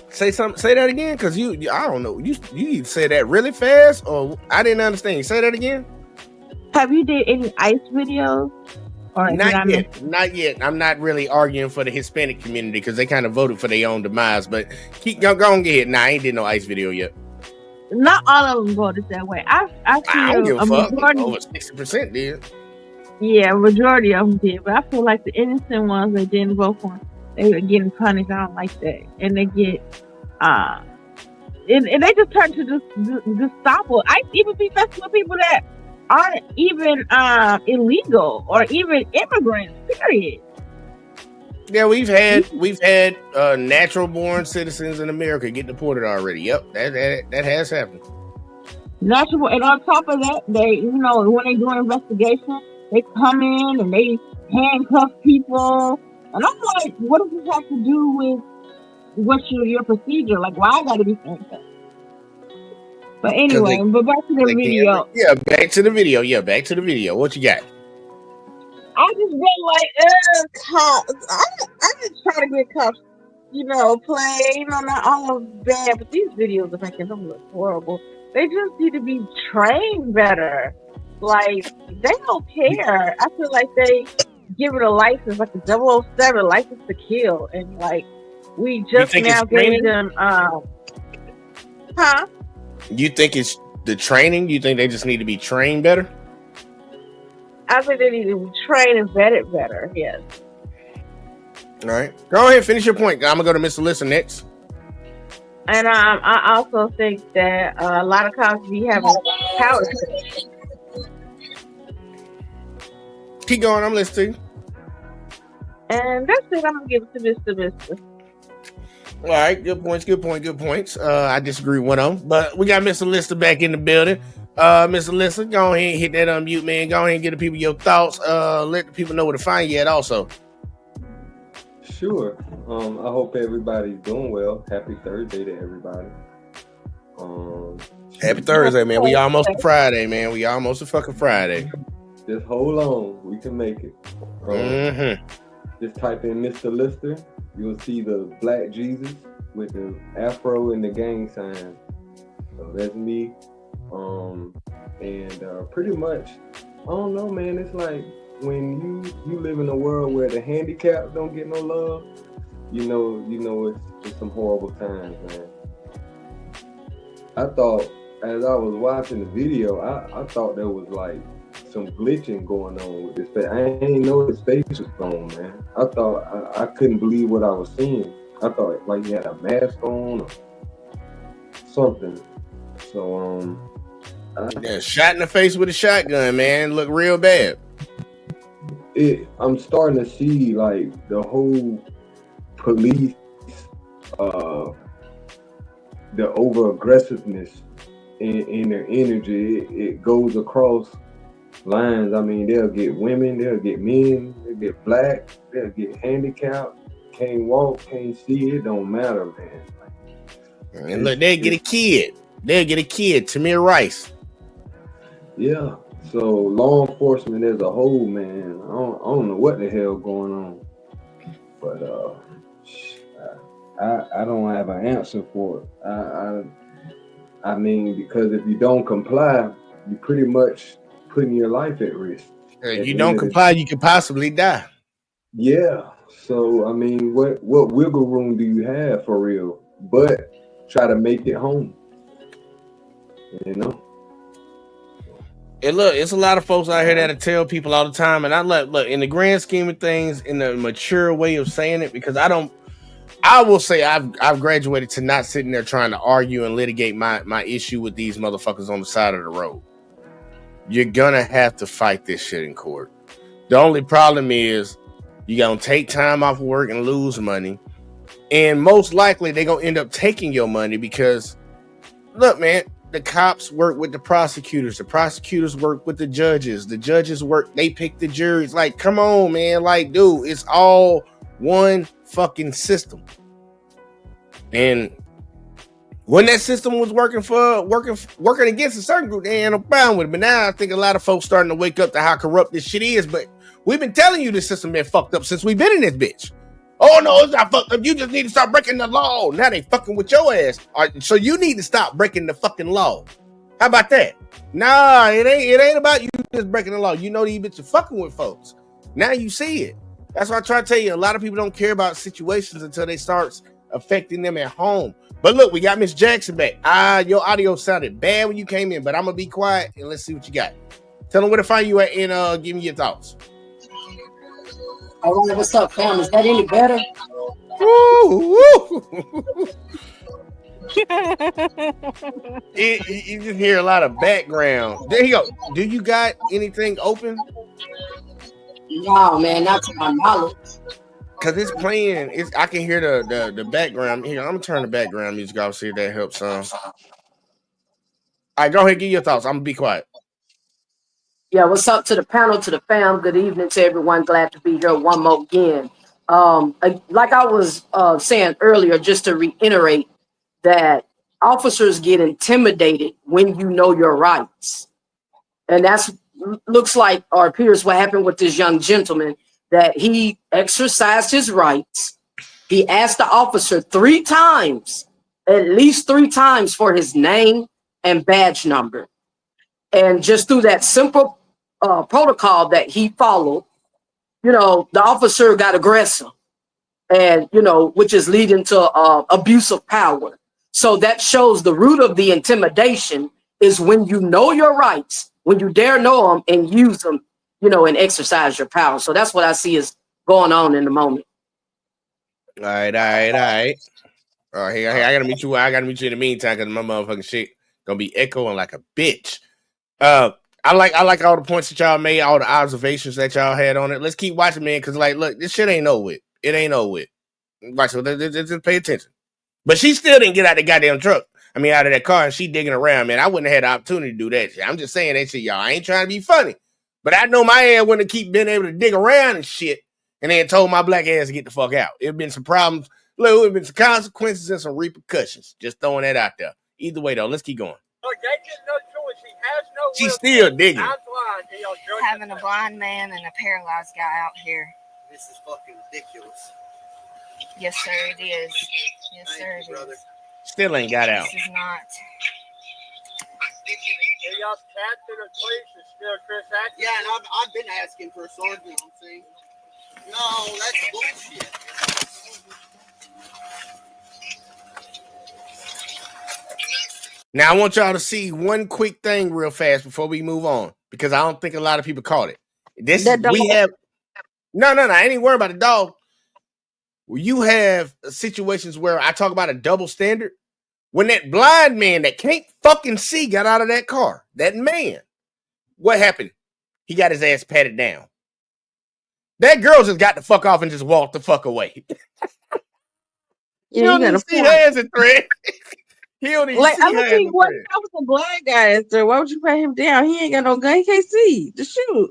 Say that again, cause I don't know. You either say that really fast or I didn't understand. You say that again. Have you did any Ice videos? Or Not yet. I'm not really arguing for the Hispanic community because they kind of voted for their own demise. But go on ahead. Nah, I ain't did no Ice video yet. Not all of them voted that way. I don't give feel a fuck. majority. Over 60% did. Yeah, majority of them did, but I feel like the innocent ones that didn't vote for him, they were getting punished. I don't like that, and they get and they just turn to just stop it. I even be messing with people that aren't even illegal or even immigrants. Period. Yeah, we've had natural born citizens in America get deported already. Yep, that has happened. Natural, and on top of that, they when they do an investigation, they come in and they handcuff people, and I'm like, what does this have to do with what's your procedure? Like, why I gotta be handcuffed? But anyway, but back to the video. Back to the video. What you got? I just been like, cops. I just try to get cops, play. Not all bad, but these videos are making them look horrible. They just need to be trained better. Like, they don't care. I feel like they give it a license, like a 007 license to kill, and like we just now gave them. You think it's the training? You think they just need to be trained better? I think they need to be trained and vetted better. Yes. All right. Go ahead, finish your point. I'm gonna go to Mr. Listen next. And I also think that a lot of cops be having power. Keep going. I'm listening. And that's it. I'm gonna give it to Mr. Mister. All right. Good points. Good points. I disagree with one of them, but we got Mr. Lister back in the building. Mr. Lister, go ahead and hit that unmute, man. Go ahead and get the people your thoughts. Let the people know where to find you at also. Sure. I hope everybody's doing well. Happy Thursday to everybody. Happy Thursday, man. We almost to Friday, man. We almost to fucking Friday. Just hold on. We can make it. Just type in Mr. Lister. You'll see the Black Jesus with the afro and the gang sign. So that's me. Pretty much, I don't know, man. It's like when you live in a world where the handicapped don't get no love, you know it's some horrible times, man. I thought as I was watching the video, I thought there was like some glitching going on with this face. I ain't know his face was gone, man. I thought I couldn't believe what I was seeing. I thought like he had a mask on or something. So shot in the face with a shotgun, man. Look real bad. I'm starting to see like the whole police, the over aggressiveness in their energy. It goes across lines. I mean, they'll get women, they'll get men, they'll get black, they'll get handicapped, can't walk, can't see. It don't matter, man. And look, they'll get a kid. Tamir Rice. Yeah. So law enforcement as a whole, man, I don't know what the hell going on, but I don't have an answer for it. I mean, because if you don't comply, you pretty much putting your life at risk. If you don't comply, you could possibly die. Yeah. So I mean, what wiggle room do you have for real? But try to make it home. You know. And look, it's a lot of folks out here that'll tell people all the time, and I look in the grand scheme of things, in the mature way of saying it, because I will say I've graduated to not sitting there trying to argue and litigate my issue with these motherfuckers on the side of the road. You're gonna have to fight this shit in court. The only problem is you're gonna take time off work and lose money, and most likely they're gonna end up taking your money because, look, man. The cops work with the prosecutors work with the judges they pick the juries. Like, come on, man. Like, dude, it's all one fucking system. And when that system was working against a certain group, they ain't no problem with it. But now I think a lot of folks starting to wake up to how corrupt this shit is. But we've been telling you this system been fucked up since we've been in this bitch. Oh, no, it's not fucked up. You just need to start breaking the law. Now they fucking with your ass. So you need to stop breaking the fucking law. How about that? Nah, it ain't about you just breaking the law. You know these bitches fucking with folks. Now you see it. That's why I try to tell you, a lot of people don't care about situations until they start affecting them at home. But look, we got Miss Jackson back. Your audio sounded bad when you came in, but I'm going to be quiet and let's see what you got. Tell them where to find you at and give me your thoughts. All right, what's up, fam? Is that any better? You just hear a lot of background. There you go. Do you got anything open? No, man, not to my knowledge. Cause it's playing. I can hear the background. Here, I'm gonna turn the background music off. See if that helps. All right, go ahead. Give your thoughts. I'm gonna be quiet. Yeah, what's up to the panel, to the fam? Good evening to everyone. Glad to be here one more again. Like I was saying earlier, just to reiterate that officers get intimidated when you know your rights. And that's looks like or appears what happened with this young gentleman, that he exercised his rights. He asked the officer 3 times, at least 3 times, for his name and badge number. And just through that simple protocol that he followed, the officer got aggressive, and which is leading to abuse of power. So that shows the root of the intimidation is when you know your rights, when you dare know them and use them, and exercise your power. So that's what I see is going on in the moment. All right. All right, hey, I gotta meet you. I gotta meet you in the meantime because my motherfucking shit gonna be echoing like a bitch. I like all the points that y'all made, all the observations that y'all had on it. Let's keep watching, man, because like, look, this shit ain't over with. It ain't over with. Watch, so just pay attention. But she still didn't get out the goddamn truck. I mean, out of that car, and she digging around, man. I wouldn't have had the opportunity to do that shit. I'm just saying that shit, y'all. I ain't trying to be funny, but I know my ass wouldn't have keep being able to dig around and shit, and then told my black ass to get the fuck out. It'd been some problems. Look, it would have been some consequences and some repercussions. Just throwing that out there. Either way, though, let's keep going. Look, they get no choice. He has no She's wheelchair. still digging. I'm blind. Having a blind man and a paralyzed guy out here. This is fucking ridiculous. Yes, sir, it is. Yes, sir, it is. Still ain't got out. This is not. Y'all's captain of police is still Chris Atkins. Yeah, and I've been asking for a sergeant. I'm saying, no, that's bullshit. Now, I want y'all to see one quick thing real fast before we move on, because I don't think a lot of people caught it. We have no. I ain't even worried about the dog. You have situations where I talk about a double standard. When that blind man that can't fucking see got out of that car, that man, what happened? He got his ass patted down. That girl just got the fuck off and just walked the fuck away. Yeah, you don't even see her as a threat. He don't even see I'm her gonna as tell a you what, threat. that was a blind guy out there. Why would you pat him down? He ain't got no gun. He can't see to shoot.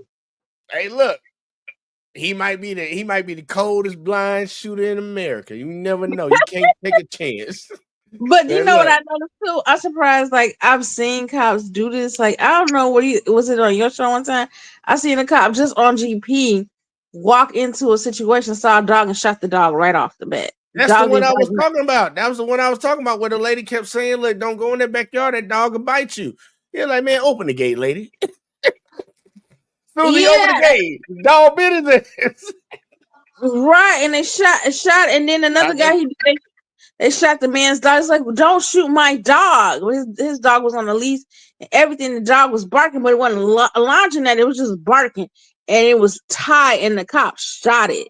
Hey, look. He might be the coldest blind shooter in America. You never know. You can't take a chance. But you Hey, know what look. I noticed too? I'm surprised. Like I've seen cops do this. Like I don't know was it on your show one time? I seen a cop just on GP walk into a situation, saw a dog, and shot the dog right off the bat. That's the Dog one didn't I was bite him. talking about. That was the one I was talking about where the lady kept saying, look, don't go in that backyard. That dog will bite you. You're like, man, open the gate, lady. Susie, open the gate. Dog bit his ass. Right, and they shot, and then another guy they shot the man's dog. It's like, well, don't shoot my dog. His dog was on the leash and everything. The dog was barking, but it wasn't lounging at it. It was just barking, and it was tied. And the cop shot it.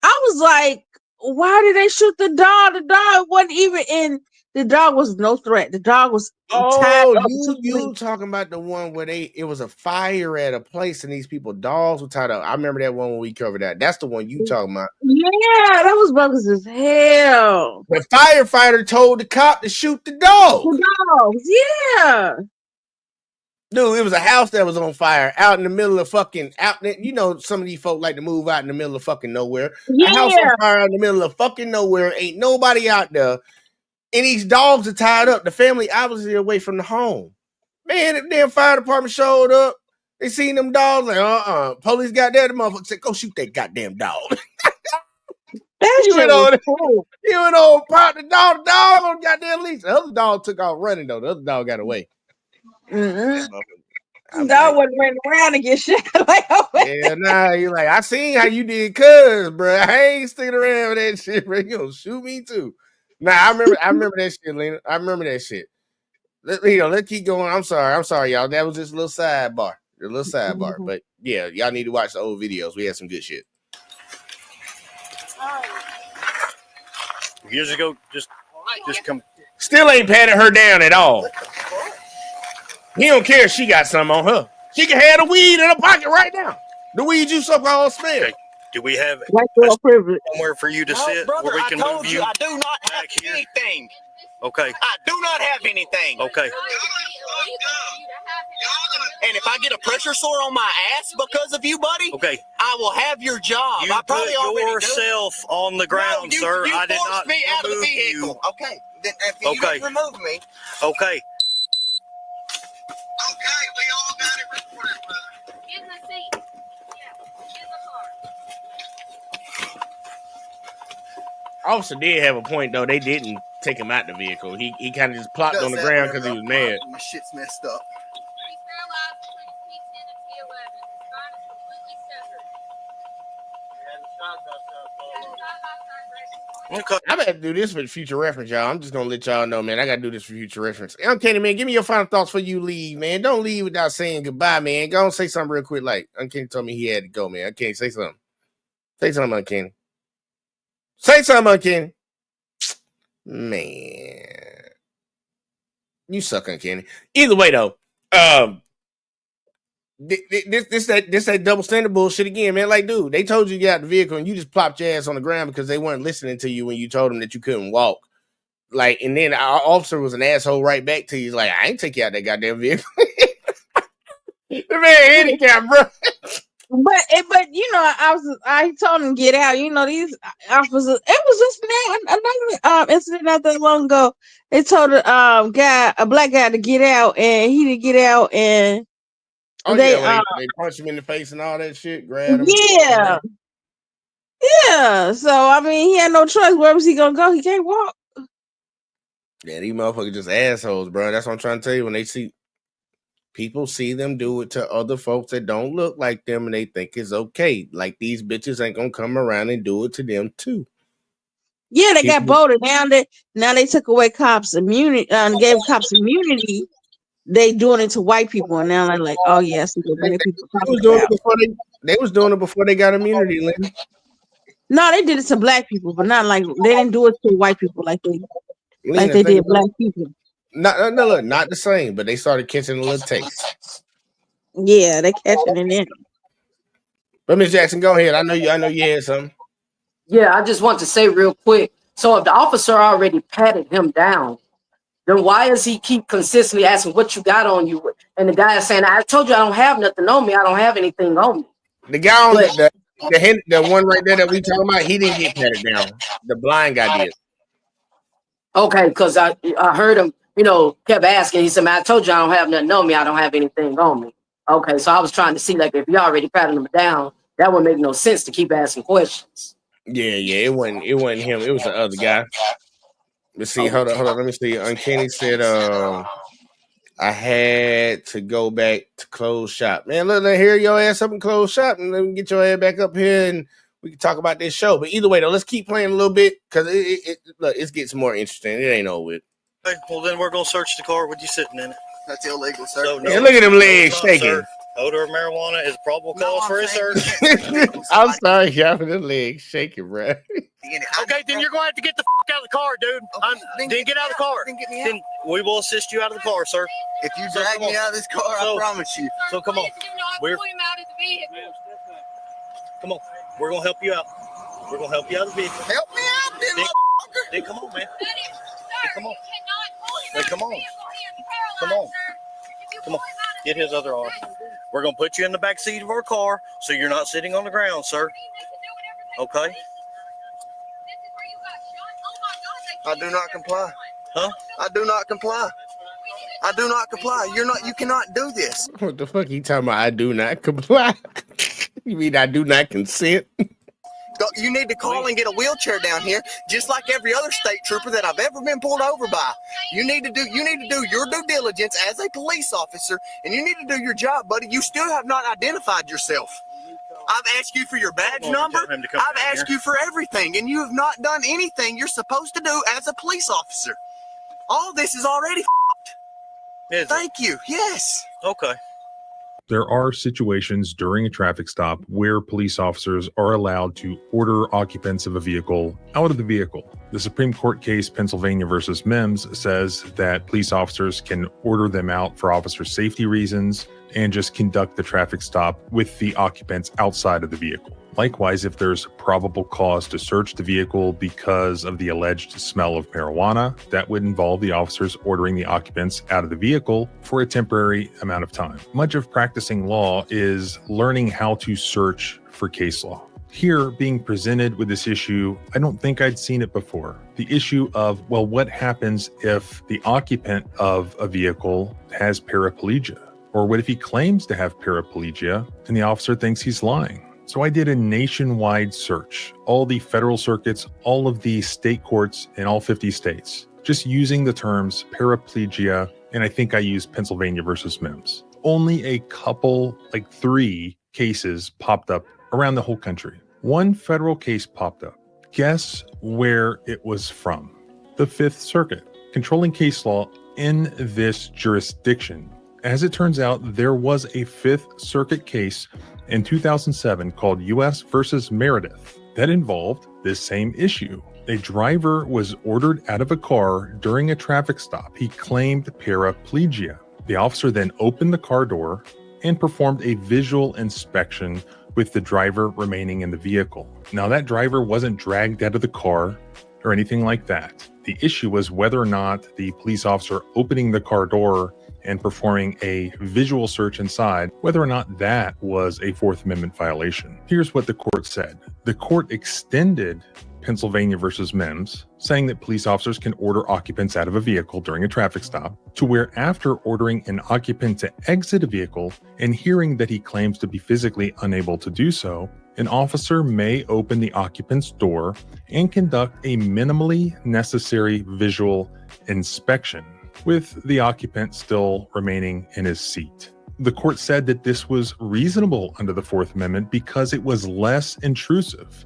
I was like, why did they shoot the dog? The dog wasn't even in. The dog was no threat. The dog was tied Oh, up to the you leash. talking about the one where it was a fire at a place and these people dogs were tied up. I remember that one when we covered that. That's the one you talking about. Yeah, that was bogus as hell. The firefighter told the cop to shoot the dog. The dogs, yeah. Dude, it was a house that was on fire out in the middle of fucking you know, some of these folk like to move out in the middle of fucking nowhere. A house on fire out in the middle of fucking nowhere. Ain't nobody out there. And these dogs are tied up. The family obviously away from the home. Man, the damn fire department showed up. They seen them dogs like, police got there. The motherfucker said, go shoot that goddamn dog. That he shit went was over cool. He went over, popped the dog on goddamn leash. The other dog took off running though. The other dog got away. Dog wasn't running around and get shot. Yeah, nah, you like, I seen how you did, cuz, bro. I ain't sticking around with that shit, bro. You gonna shoot me too. Nah, I remember that shit, Lena. I remember that shit. Let's keep going. I'm sorry, y'all. That was just a little sidebar. But yeah, y'all need to watch the old videos. We had some good shit. Years ago, just come. Still ain't patted her down at all. He don't care if she got something on her. She can have the weed in her pocket right now. The weed you so-called smell. Okay. Do we have somewhere for you to sit brother, where we can I told move you I do not have anything. Okay. I do not have anything. Okay. And if I get a pressure sore on my ass because of you, buddy, okay, I will have your job. You I probably put already yourself on the ground, sir. You I did forced not me out of the remove vehicle. you. Okay. Then if you didn't remove me. Okay. Get in the seat. Yeah, get in the car. Officer did have a point though. They didn't take him out the vehicle. He kind of just plopped on the ground because he was mad. My shit's messed up. He's paralyzed between T10 and T11. His spine is completely severed. Okay. I'm gonna do this for future reference, y'all. I'm just gonna let y'all know, man. I gotta do this for future reference. Uncanny, man, give me your final thoughts before you leave, man. Don't leave without saying goodbye, man. Go and say something real quick. Like Uncanny told me he had to go, man. Uncanny, say something. Say something, Uncanny. Say something, Uncanny. Man. You suck, Uncanny. Either way, though, this that double standard bullshit again, man. Like, dude, they told you to get out the vehicle and you just plopped your ass on the ground because they weren't listening to you when you told them that you couldn't walk. Like, and then our officer was an asshole right back to you. He's like, I ain't take you out that goddamn vehicle. The man handicapped, bro. But you know, I told him to get out. You know, these officers. It was just another incident not that long ago. They told a black guy to get out, and he didn't get out, and they punched him in the face and all that shit. Grabbed him. Yeah. So I mean, he had no choice. Where was he gonna go? He can't walk. Yeah, these motherfuckers just assholes, bro. That's what I'm trying to tell you. When they see people see them do it to other folks that don't look like them, and they think it's okay. Like, these bitches ain't gonna come around and do it to them too. Yeah, they got voted. Now they took away cops' immunity, gave cops immunity. They doing it to white people, and now they're like, oh yes, they was doing it before they was doing it before they got immunity, Lynn. No, they did it to black people, but not like they didn't do it to white people like they did black people. Not the same, but they started catching a little taste. Yeah, they catching it in. But Miss Jackson, go ahead. I know you had something. Yeah, I just want to say real quick. So if the officer already patted him down, then why does he keep consistently asking what you got on you? And the guy is saying, I told you I don't have nothing on me. I don't have anything on me. The guy on the one right there that we talking about, he didn't get patted down. The blind guy did. Okay, because I heard him, kept asking. He said, man, I told you I don't have nothing on me. I don't have anything on me. Okay, so I was trying to see, like, if you already patted him down, that would make no sense to keep asking questions. Yeah, it wasn't him. It was the other guy. Let's see. Hold on. Let me see. Uncanny said, I had to go back to close shop. Man, let hear your ass up and close shop, and let me get your ass back up here, and we can talk about this show. But either way, though, let's keep playing a little bit because it gets more interesting. It ain't over with. Okay, well then we're gonna search the car with you sitting in it. That's illegal, sir. So, yeah, look at them legs shaking. Odor of marijuana is probable cause for a search. I'm sorry, y'all, the legs shaking, bro. Okay, then you're going to have to get the fuck out of the car, dude. Then get out of the car. Then we will assist you out of the car, sir. If you drag me out of this car, I promise you. So come on. Come on. We're going to help you out. We're going to help you out of the vehicle. Help me out, then, motherfucker. Then come on, man. Then come on. Then come on. Come on. Come on. Get his other arm. We're going to put you in the back seat of our car so you're not sitting on the ground, sir. Okay? I do not comply. Huh? I do not comply. I do not comply. You cannot do this. What the fuck you talking about? I do not comply. You mean I do not consent? You need to call and get a wheelchair down here, just like every other state trooper that I've ever been pulled over by. You need to do your due diligence as a police officer, and you need to do your job, buddy. You still have not identified yourself. I've asked you for your badge number. I've asked you for everything, and you have not done anything you're supposed to do as a police officer. All this is already f***ed. Thank you. Yes. Okay. There are situations during a traffic stop where police officers are allowed to order occupants of a vehicle out of the vehicle. The Supreme Court case Pennsylvania versus Mims says that police officers can order them out for officer safety reasons and just conduct the traffic stop with the occupants outside of the vehicle. Likewise, if there's probable cause to search the vehicle because of the alleged smell of marijuana, that would involve the officers ordering the occupants out of the vehicle for a temporary amount of time. Much of practicing law is learning how to search for case law. Here, being presented with this issue, I don't think I'd seen it before. The issue of, well, what happens if the occupant of a vehicle has paraplegia? Or what if he claims to have paraplegia and the officer thinks he's lying? So I did a nationwide search, all the federal circuits, all of the state courts in all 50 states, just using the terms paraplegia, and I think I used Pennsylvania versus Mims. Only a couple, like 3 cases popped up around the whole country. One federal case popped up. Guess where it was from? The 5th Circuit, controlling case law in this jurisdiction. As it turns out, there was a 5th Circuit case in 2007 called U.S. versus Meredith that involved this same issue. A driver was ordered out of a car during a traffic stop. He claimed paraplegia. The officer then opened the car door and performed a visual inspection with the driver remaining in the vehicle. Now, that driver wasn't dragged out of the car or anything like that. The issue was whether or not the police officer opening the car door and performing a visual search inside, whether or not that was a Fourth Amendment violation. Here's what the court said. The court extended Pennsylvania versus Mims, saying that police officers can order occupants out of a vehicle during a traffic stop, to where after ordering an occupant to exit a vehicle and hearing that he claims to be physically unable to do so, an officer may open the occupant's door and conduct a minimally necessary visual inspection, with the occupant still remaining in his seat. The court said that this was reasonable under the Fourth Amendment because it was less intrusive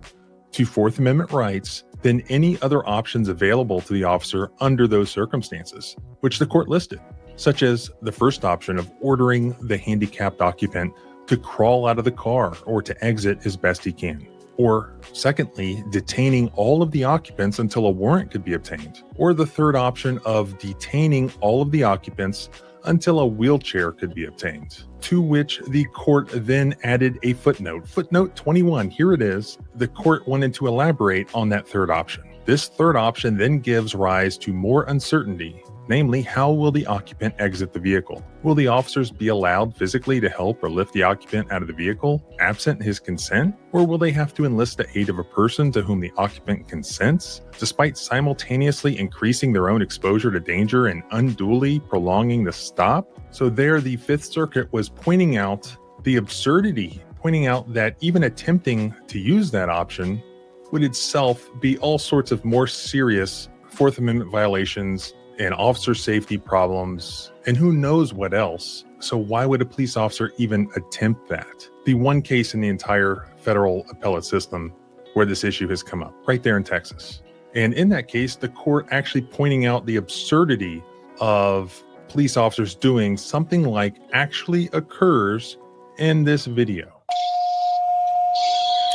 to Fourth Amendment rights than any other options available to the officer under those circumstances, which the court listed, such as the first option of ordering the handicapped occupant to crawl out of the car or to exit as best he can. Or secondly, detaining all of the occupants until a warrant could be obtained. Or the third option of detaining all of the occupants until a wheelchair could be obtained. To which the court then added a footnote. Footnote 21, here it is. The court wanted to elaborate on that third option. This third option then gives rise to more uncertainty. Namely, how will the occupant exit the vehicle? Will the officers be allowed physically to help or lift the occupant out of the vehicle, absent his consent? Or will they have to enlist the aid of a person to whom the occupant consents, despite simultaneously increasing their own exposure to danger and unduly prolonging the stop? So there, the Fifth Circuit was pointing out the absurdity, pointing out that even attempting to use that option would itself be all sorts of more serious Fourth Amendment violations and officer safety problems, and who knows what else. So why would a police officer even attempt that? The one case in the entire federal appellate system where this issue has come up, right there in Texas. And in that case, the court actually pointing out the absurdity of police officers doing something like actually occurs in this video.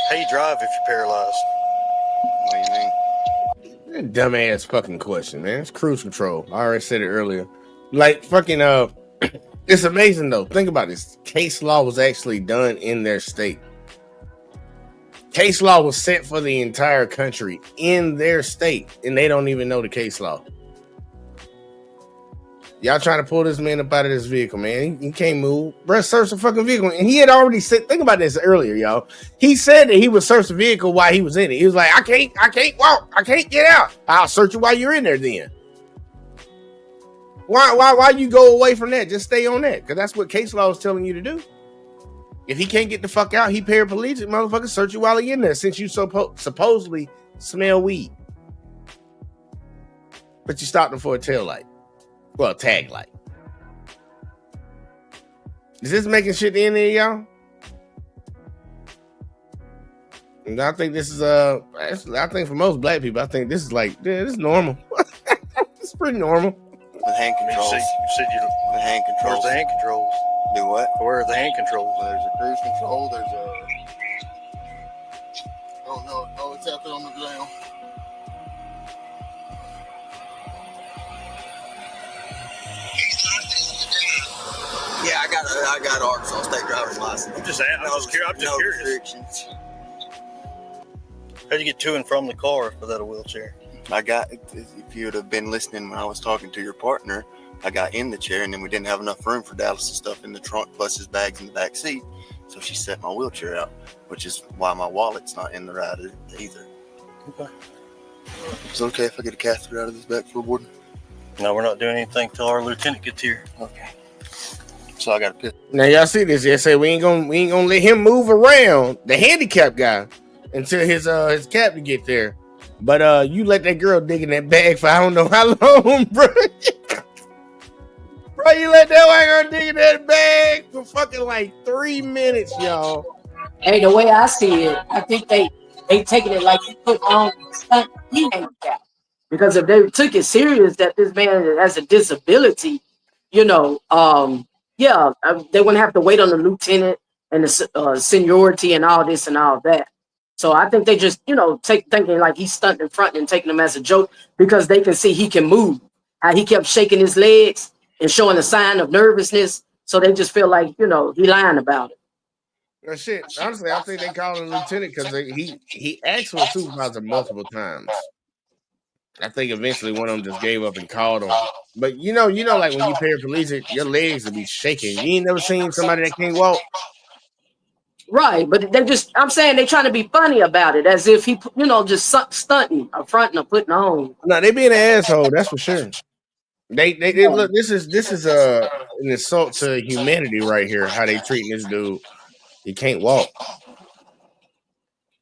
How you drive if you're paralyzed? What do you mean? Dumbass fucking question, man. It's cruise control. I already said it earlier. Like fucking it's amazing though. Think about this. Case law was actually done in their state. Case law was set for the entire country in their state, and they don't even know the case law. Y'all trying to pull this man up out of this vehicle, man. He can't move. Bruh, search the fucking vehicle. And he had already said, think about this earlier, y'all. He said that he would search the vehicle while he was in it. He was like, I can't walk. I can't get out. I'll search you while you're in there then. Why you go away from that? Just stay on that. Because that's what case law is telling you to do. If he can't get the fuck out, he paraplegic, motherfucker, search you while he in there since you supposedly smell weed. But you stopped him for a tail light. Well, tag light. Is this making shit in there, y'all? And I think this is I think for most black people, I think this is like, yeah, this is normal. It's pretty normal. The hand controls. You said the hand controls. Where's the hand controls? Do what? Where are the hand controls? There's a cruise control. There's a. Oh no! Oh, it's out there on the ground. Yeah, I got Arkansas State driver's license. I'm just curious. Restrictions. How'd you get to and from the car without a wheelchair? I got, if you would have been listening when I was talking to your partner, I got in the chair and then we didn't have enough room for Dallas's stuff in the trunk plus his bags in the back seat. So she set my wheelchair out, which is why my wallet's not in the ride either. Okay. Is it okay if I get a catheter out of this back floorboard? No, we're not doing anything till our lieutenant gets here. Okay. So I got to piss. Now y'all see this? They say we ain't gonna let him move around, the handicapped guy, until his captain get there. But you let that girl dig in that bag for I don't know how long, bro. Bro, you let that white girl dig in that bag for fucking like 3 minutes, y'all. Hey, the way I see it, I think they taking it like you put on stunt handicap. Because if they took it serious that this man has a disability, they wouldn't have to wait on the lieutenant and the seniority and all this and all that. So I think they just, thinking like he's stunting in front and taking him as a joke because they can see he can move. How he kept shaking his legs and showing a sign of nervousness. So they just feel like, he lying about it. Well, shit. Honestly, I think they called him lieutenant because he asked for a supervisor multiple times. I think eventually one of them just gave up and called him. But like when you paraplegic, your legs will be shaking. You ain't never seen somebody that can't walk. Right, but I'm saying they trying to be funny about it, as if he, just stunting, or fronting, or putting on. No, they being an asshole. That's for sure. They look. This is an insult to humanity right here. How they treating this dude? He can't walk,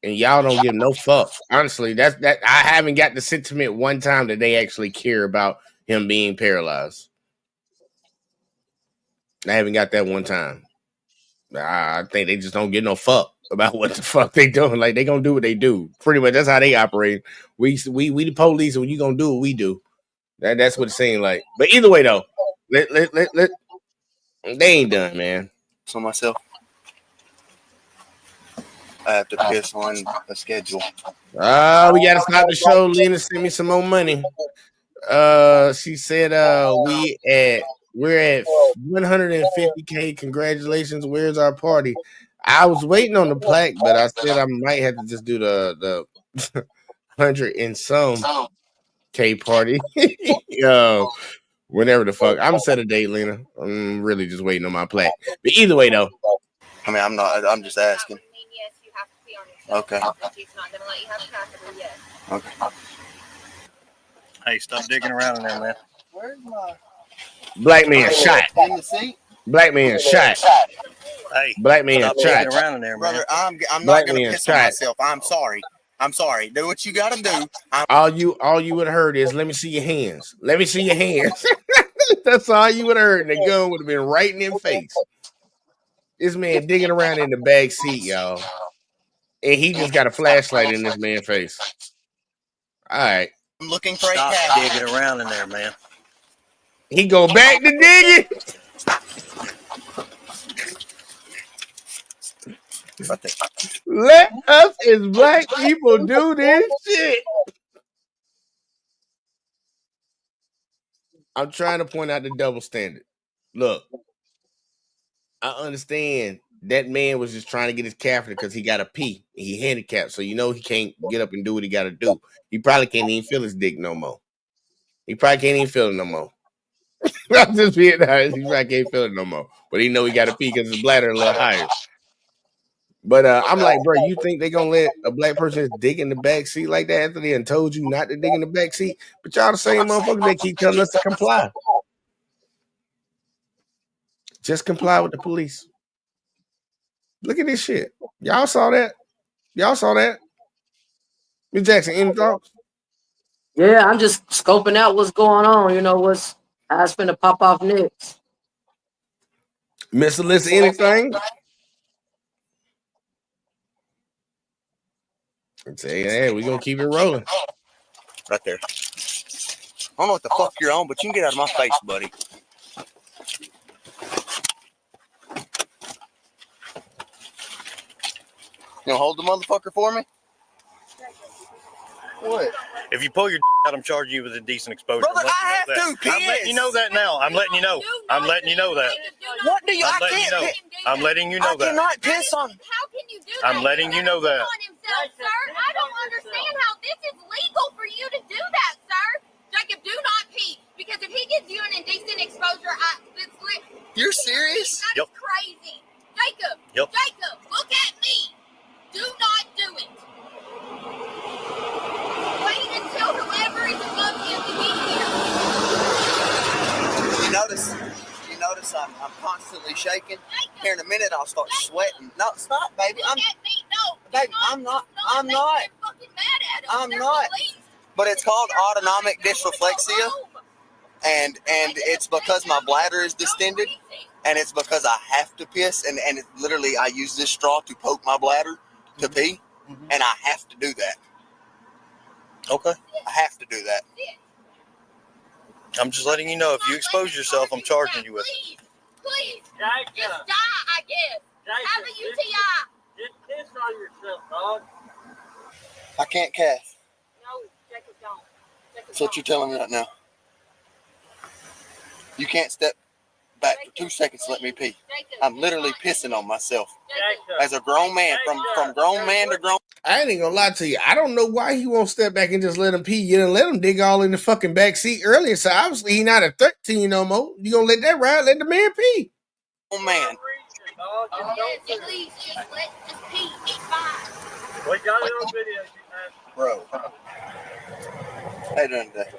and y'all don't give no fuck. Honestly, that. I haven't got the sentiment one time that they actually care about him being paralyzed. I haven't got that one time. I think they just don't give no fuck about what the fuck they doing. Like they gonna do what they do. Pretty much that's how they operate. We the police, and when you gonna do what we do. That's what it's saying like. But either way though, let they ain't done, man. So myself, I have to piss on a schedule. We gotta stop the show. Lena sent me some more money. She said we're at 150K. Congratulations. Where's our party? I was waiting on the plaque, but I said I might have to just do the 100 and some K party. Whenever the fuck. I'm set a date, Lena. I'm really just waiting on my plaque. But either way though. I mean, I'm not. I'm just asking. Okay. Okay. Hey, stop digging around in there, man. Where's my Black man shot. in the seat? Black man shot. Hey, black man stop shot. digging around in there, man. Brother, I'm Black not gonna man piss on shot. myself. I'm sorry. I'm sorry. Do what you gotta do. All you would have heard is, "Let me see your hands. Let me see your hands." That's all you would have heard. And the gun would have been right in their face. This man digging around in the back seat, y'all, and he just got a flashlight in this man's face. All right, I'm looking for Stop a cab. digging around in there, man. he go back to digging. Let us as black people do this shit. I'm trying to point out the double standard. Look, I understand that man was just trying to get his catheter because he got a pee. He handicapped, so he can't get up and do what he got to do. He probably can't even feel his dick no more. He probably can't even feel it no more. I'm just being honest. He probably can't feel it no more. But he know he got to pee because his bladder a little higher. But I'm like, bro, you think they gonna let a black person dig in the back seat like that after they done told you not to dig in the back seat? But y'all the same motherfuckers that keep telling us to comply. Just comply with the police. Look at this shit. Y'all saw that? Y'all saw that? Miss Jackson, any thoughts? Yeah, I'm just scoping out what's going on. How it's finna pop off next. Miss Alyssa, anything? Say, hey, we're gonna keep it rolling. Right there. I don't know what the fuck you're on, but you can get out of my face, buddy. You gonna hold the motherfucker for me? What? If you pull your out, I'm charging you with indecent exposure. Brother, I have to piss. I'm letting you know that now. I'm letting you know. I'm letting you know that. What do you? I'm letting you know. I'm letting you know that. I cannot piss on. How can you do that? I'm letting you know that. Sir, I don't understand how this is legal for you to do that, sir. Jacob, do not pee, because if he gives you an indecent exposure, You're serious? That is crazy. Jacob, Jacob, look at me. Do not do it. Wait until whoever is above him to get here. You notice I'm constantly shaking. Here in a minute I'll start sweating. No, stop, baby. Look at me. No, baby, I'm not. I'm Make not. them fucking mad at us. I'm They're not. police. But it's called autonomic dysreflexia, and it's because my bladder is distended, and it's because I have to piss, and it, literally I use this straw to poke my bladder to pee, and I have to do that. Okay. I have to do that. I'm just letting you know, if you expose yourself, I'm charging you with it. Please, just die, I guess. Have a UTI. Just piss on yourself, dog. I can't calf. No, Jacob don't. That's what you're telling me right now. You can't step back for 2 seconds to let me pee. I'm literally pissing on myself. As a grown man, from grown man to grown. I ain't gonna lie to you. I don't know why he won't step back and just let him pee. You done let him dig all in the fucking back seat earlier. So obviously he not a 13 no more. You gonna let that ride? Let the man pee. Oh man. Yes, please, just pee. It's fine. We got it on video, Bro. Hey, done that.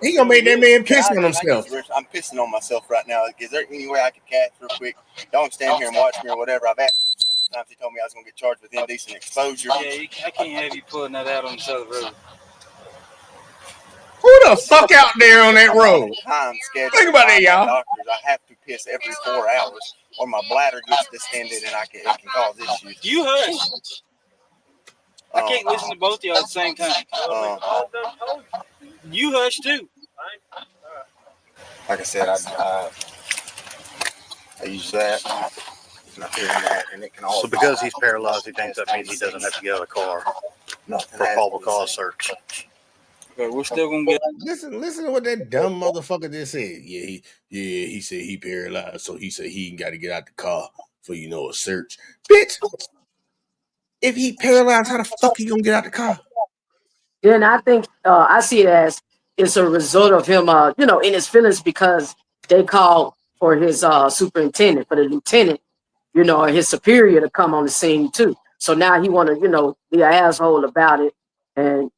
He gonna make that man piss on himself. I'm pissing on myself right now. Is there any way I could catch real quick? Don't stand here and watch me or whatever. I've asked him several times. He told me I was gonna get charged with indecent exposure. Yeah, I can't have you pulling that out on the side of the road. Who the fuck out there on that road? Time schedule. Think about that, y'all. Doctors, I have to piss every 4 hours, or my bladder gets distended and it can cause issues. You hush. I can't listen to both of y'all at the same time. You hush too. Like I said, I use that. And I feel that, and it can all. So because he's paralyzed, he thinks that means he doesn't have to get out of the car for a probable cause search. Okay, we're still gonna get. Listen to what that dumb motherfucker just said. He said he paralyzed, so he said he ain't got to get out the car for a search. Bitch, if he paralyzed, how the fuck he gonna get out the car? Then I think I see it as it's a result of him, in his feelings because they called for his superintendent, for the lieutenant, or his superior to come on the scene too. So now he want to, be an asshole about it and,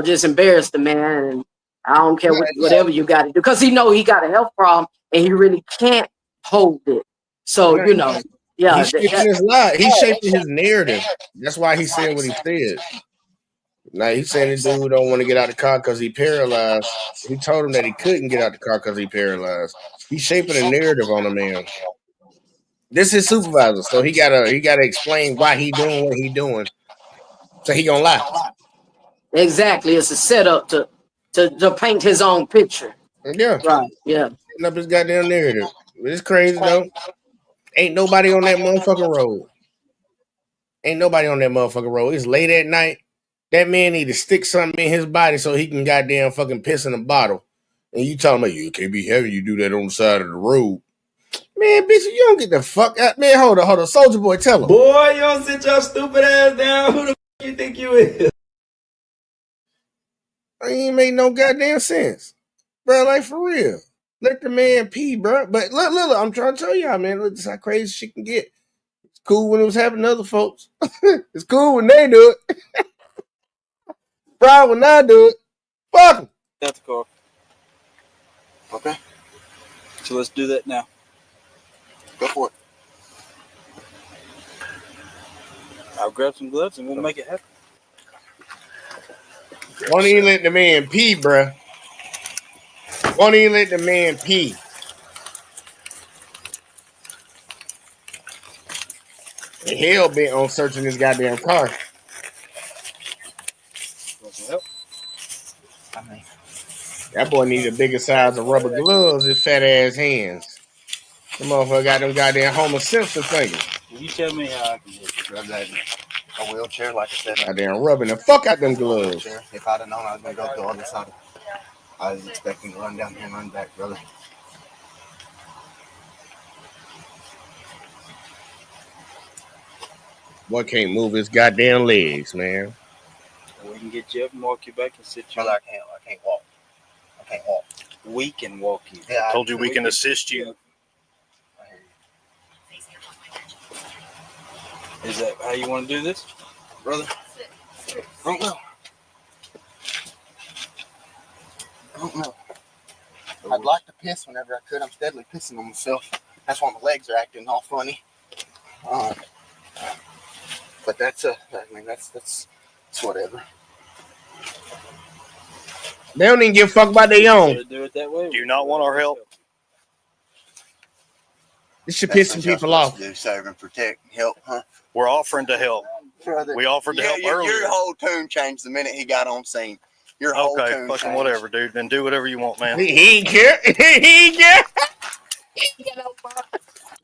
just embarrass the man. And I don't care whatever you got to do because he know he got a health problem and he really can't hold it. So, yeah. He's shaping his lie. He's shaping his narrative. That's why he said what he said. Now he's saying this dude don't want to get out of the car because he paralyzed. He told him that he couldn't get out the car because he paralyzed. He's shaping a narrative on the man. This is his supervisor, so he gotta explain why he doing what he doing. So he gonna lie. Exactly, it's a setup to paint his own picture. Yeah, right. Yeah, setting up his goddamn narrative. It's crazy though. Ain't nobody on that motherfucking road. Ain't nobody on that motherfucking road. It's late at night. That man need to stick something in his body so he can goddamn fucking piss in a bottle. And you telling me you can't be heavy, you do that on the side of the road. Man, bitch, you don't get the fuck out. Man, hold on. Soldier Boy, tell him. Boy, you don't sit your stupid ass down. Who the fuck you think you is? I ain't make no goddamn sense. Bro, like for real. Let the man pee, bro. But look, I'm trying to tell y'all, man, look, this is how crazy shit can get. It's cool when it was happening to other folks. It's cool when they do it. Bro, when I do it, fuck them. That's the car. Okay. So let's do that now. Go for it. I'll grab some gloves and we'll make it happen. Won't even let the man pee, bro. Won't even let the man pee. The hell bent on searching this goddamn car. That boy need a bigger size of rubber gloves, his fat ass hands. The motherfucker got them goddamn Homer Simpson thinking. You tell me how I can grab that in a wheelchair, like I said. Goddamn rubbing the fuck out them gloves. If I'd have known I was going to go to the other side, I was expecting to run down here and run back, brother. Boy can't move his goddamn legs, man. We can get you up and walk you back and sit you. Brother, I can't walk. I can't walk. We can walk you. Yeah, I told you we can assist you. Is that how you want to do this, brother? I don't know. I'd like to piss whenever I could. I'm steadily pissing on myself. That's why my legs are acting all funny. But that's whatever. They don't even give a fuck about their own. Do it that way. Do you not want our help? This should piss some people off. Do serve and protect, help, huh? We're offering to help. Brother, we offered to help earlier. Your whole tune changed the minute he got on scene. Your whole tune fucking changed. whatever, dude. Then do whatever you want, man. He ain't care. He ain't care.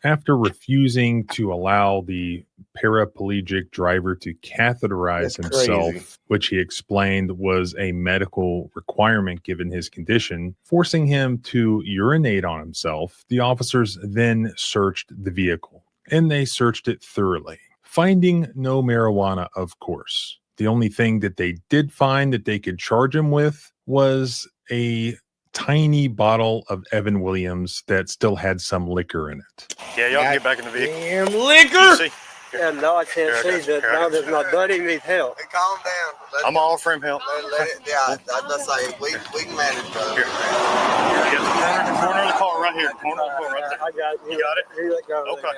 After refusing to allow the paraplegic driver to catheterize That's himself, crazy. which he explained was a medical requirement given his condition, forcing him to urinate on himself, the officers then searched the vehicle. And they searched it thoroughly, finding no marijuana, of course. The only thing that they did find that they could charge him with was a tiny bottle of Evan Williams that still had some liquor in it. Yeah, y'all can get back in the vehicle. Damn liquor! Yeah, no, I can't see that. Now that my buddy needs help. Hey, calm down. I'm all for him help. Let's say we can manage, brother. Here. You got the corner of the car right here. Corner of the car right there. I got it. You got it? He let go. Okay.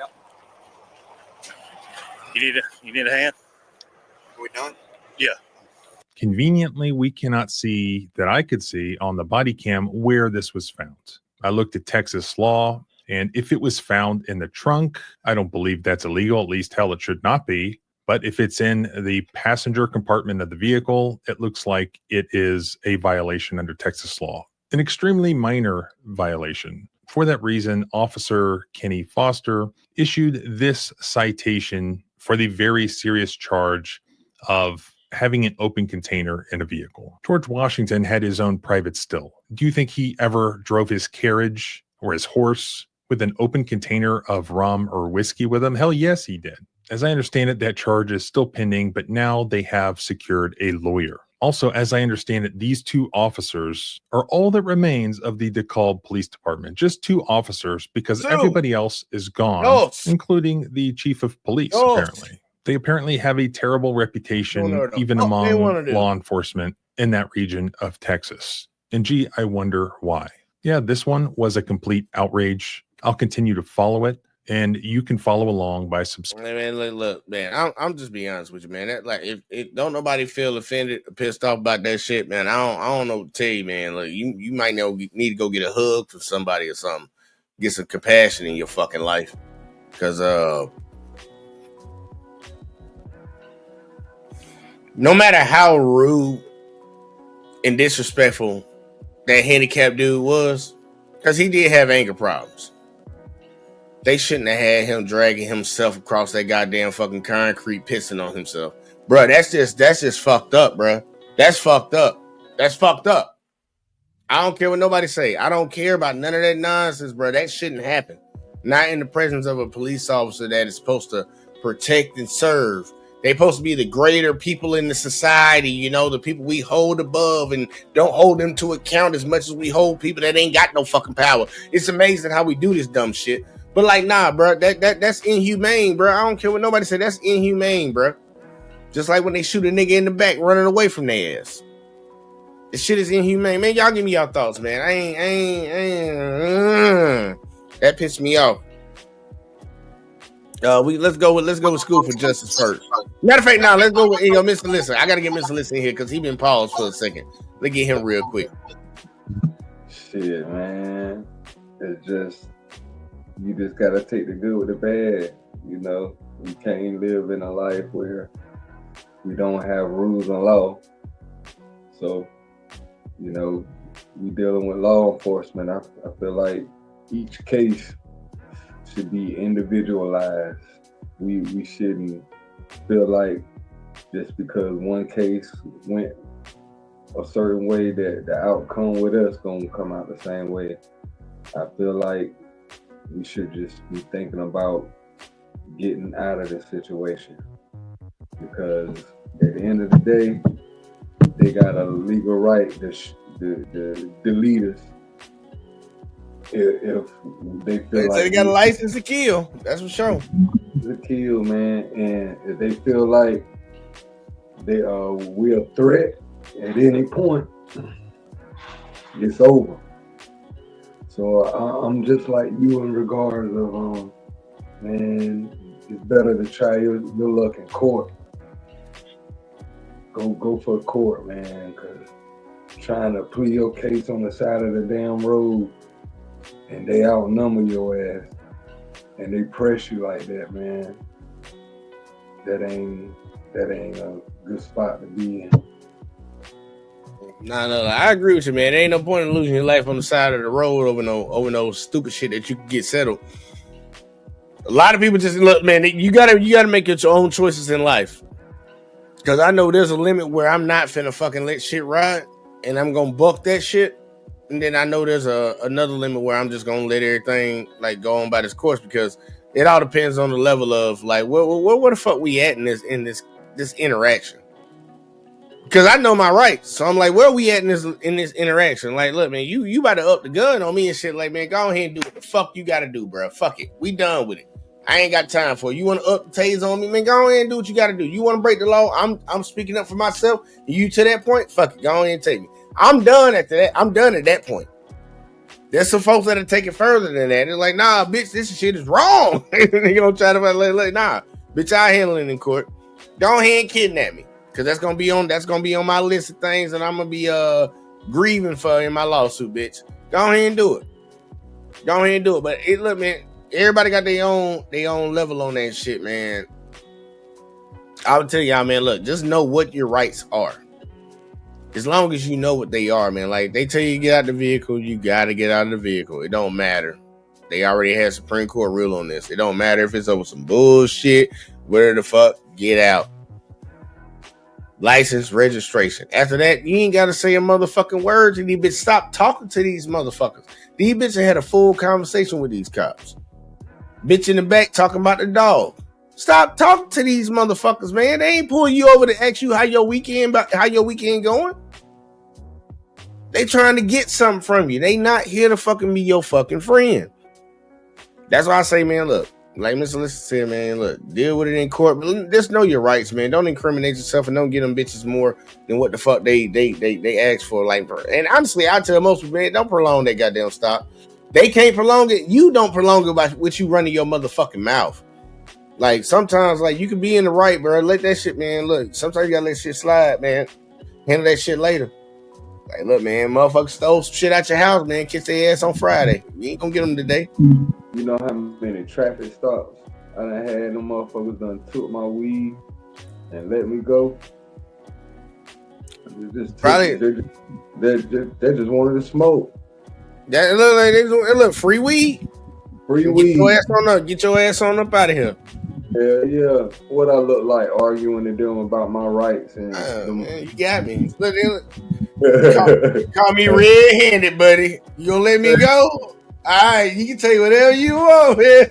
You need a hand? We done? Yeah. Conveniently, we cannot see that I could see on the body cam where this was found. I looked at Texas law, and if it was found in the trunk, I don't believe that's illegal. At least, hell, it should not be. But if it's in the passenger compartment of the vehicle, it looks like it is a violation under Texas law, an extremely minor violation. For that reason, Officer Kenny Foster issued this citation for the very serious charge of having an open container in a vehicle. George Washington had his own private still. Do you think he ever drove his carriage or his horse with an open container of rum or whiskey with him? Hell yes, he did. As I understand it, that charge is still pending, but now they have secured a lawyer. Also, as I understand it, these two officers are all that remains of the DeKalb Police Department. Just two officers, because everybody else is gone, including the chief of police, apparently. They apparently have a terrible reputation, even among law enforcement in that region of Texas. And gee, I wonder why. Yeah, this one was a complete outrage. I'll continue to follow it, and you can follow along by subscribing. Man, look, man, I'm just being honest with you, man. That, like, if don't nobody feel offended or pissed off about that shit, man, I don't know what to tell you, man. Like, you might need to go get a hug from somebody or something. Get some compassion in your fucking life. Because, no matter how rude and disrespectful that handicapped dude was, because he did have anger problems, they shouldn't have had him dragging himself across that goddamn fucking concrete, pissing on himself. Bruh, that's just fucked up, bruh. That's fucked up. That's fucked up. I don't care what nobody say. I don't care about none of that nonsense, bruh. That shouldn't happen. Not in the presence of a police officer that is supposed to protect and serve. They're supposed to be the greater people in the society, you know, the people we hold above and don't hold them to account as much as we hold people that ain't got no fucking power. It's amazing how we do this dumb shit. But like, nah, bro, that's inhumane, bro. I don't care what nobody say. That's inhumane, bro. Just like when they shoot a nigga in the back running away from their ass. This shit is inhumane, man. Y'all give me y'all thoughts, man. That pissed me off. Let's go with School for Justice first. Matter of fact, now let's go with Mr. Listen. I gotta get Mr. Listen in here because he been paused for a second. Let's get him real quick. Shit, man. It's just, you just gotta take the good with the bad. You know, we can't live in a life where we don't have rules and law. So, you know, we dealing with law enforcement. I feel like each case should be individualized. We shouldn't feel like just because one case went a certain way that the outcome with us gonna come out the same way. I feel like we should just be thinking about getting out of this situation, because at the end of the day, they got a legal right to delete us if they feel like they got a license to kill. That's for sure. To kill, man, and if they feel like we're a threat at any point, it's over. So I'm just like you in regards of, man, it's better to try your luck in court. Go for court, man, because trying to plead your case on the side of the damn road and they outnumber your ass and they press you like that, man, that ain't a good spot to be in. No, I agree with you, man. There ain't no point in losing your life on the side of the road over no stupid shit that you can get settled. A lot of people just look, man. You gotta make your own choices in life. Because I know there's a limit where I'm not finna fucking let shit ride, and I'm gonna buck that shit. And then I know there's another limit where I'm just gonna let everything like go on by this course, because it all depends on the level of like where the fuck we at in this interaction. Because I know my rights, so I'm like, where are we at in this interaction? Like, look, man, you about to up the gun on me and shit. Like, man, go ahead and do what the fuck you gotta do, bro. Fuck it, we done with it. I ain't got time for it. You want to up the taser on me, man? Go ahead and do what you gotta do. You want to break the law? I'm speaking up for myself. You to that point? Fuck it, go ahead and take me. I'm done after that. I'm done at that point. There's some folks that are taking further than that. They're like, nah, bitch, this shit is wrong. You know, try to like, nah, bitch, I handle it in court. Go ahead and kidnap me. Cause that's gonna be on my list of things that I'm gonna be grieving for in my lawsuit, bitch. Go ahead and do it. Go ahead and do it. But look, man, everybody got their own level on that shit, man. I'll tell y'all, man, look, just know what your rights are. As long as you know what they are, man. Like they tell you to get out of the vehicle, you gotta get out of the vehicle. It don't matter. They already had Supreme Court rule on this. It don't matter if it's over some bullshit. Where the fuck, get out. License, registration. After that, you ain't got to say a motherfucking word to these bitches. Stop talking to these motherfuckers. These bitches had a full conversation with these cops. Bitch in the back talking about the dog. Stop talking to these motherfuckers, man. They ain't pulling you over to ask you how your weekend going. They trying to get something from you. They not here to fucking be your fucking friend. That's why I say, man, look. Like Mr. Listen said, man, look, deal with it in court, but just know your rights, man. Don't incriminate yourself and don't get them bitches more than what the fuck they ask for. Like, and honestly, I tell most people, man, don't prolong that goddamn stop. They can't prolong it. You don't prolong it by what you running your motherfucking mouth. Like sometimes, like you can be in the right, bro. Let that shit, man. Look, sometimes you gotta let shit slide, man. Handle that shit later. Like, look, man, motherfuckers stole some shit out your house, man. Kiss their ass on Friday. You ain't gonna get them today. You know how many traffic stops I done had them motherfuckers done took my weed and let me go? They just wanted to smoke. That look like they look free weed. Free weed. Get your ass on up out of here. Yeah. What I look like arguing to them about my rights and man, you got me. Look, call me red-handed, buddy. You gonna let me go? All right, you can take whatever you want, man.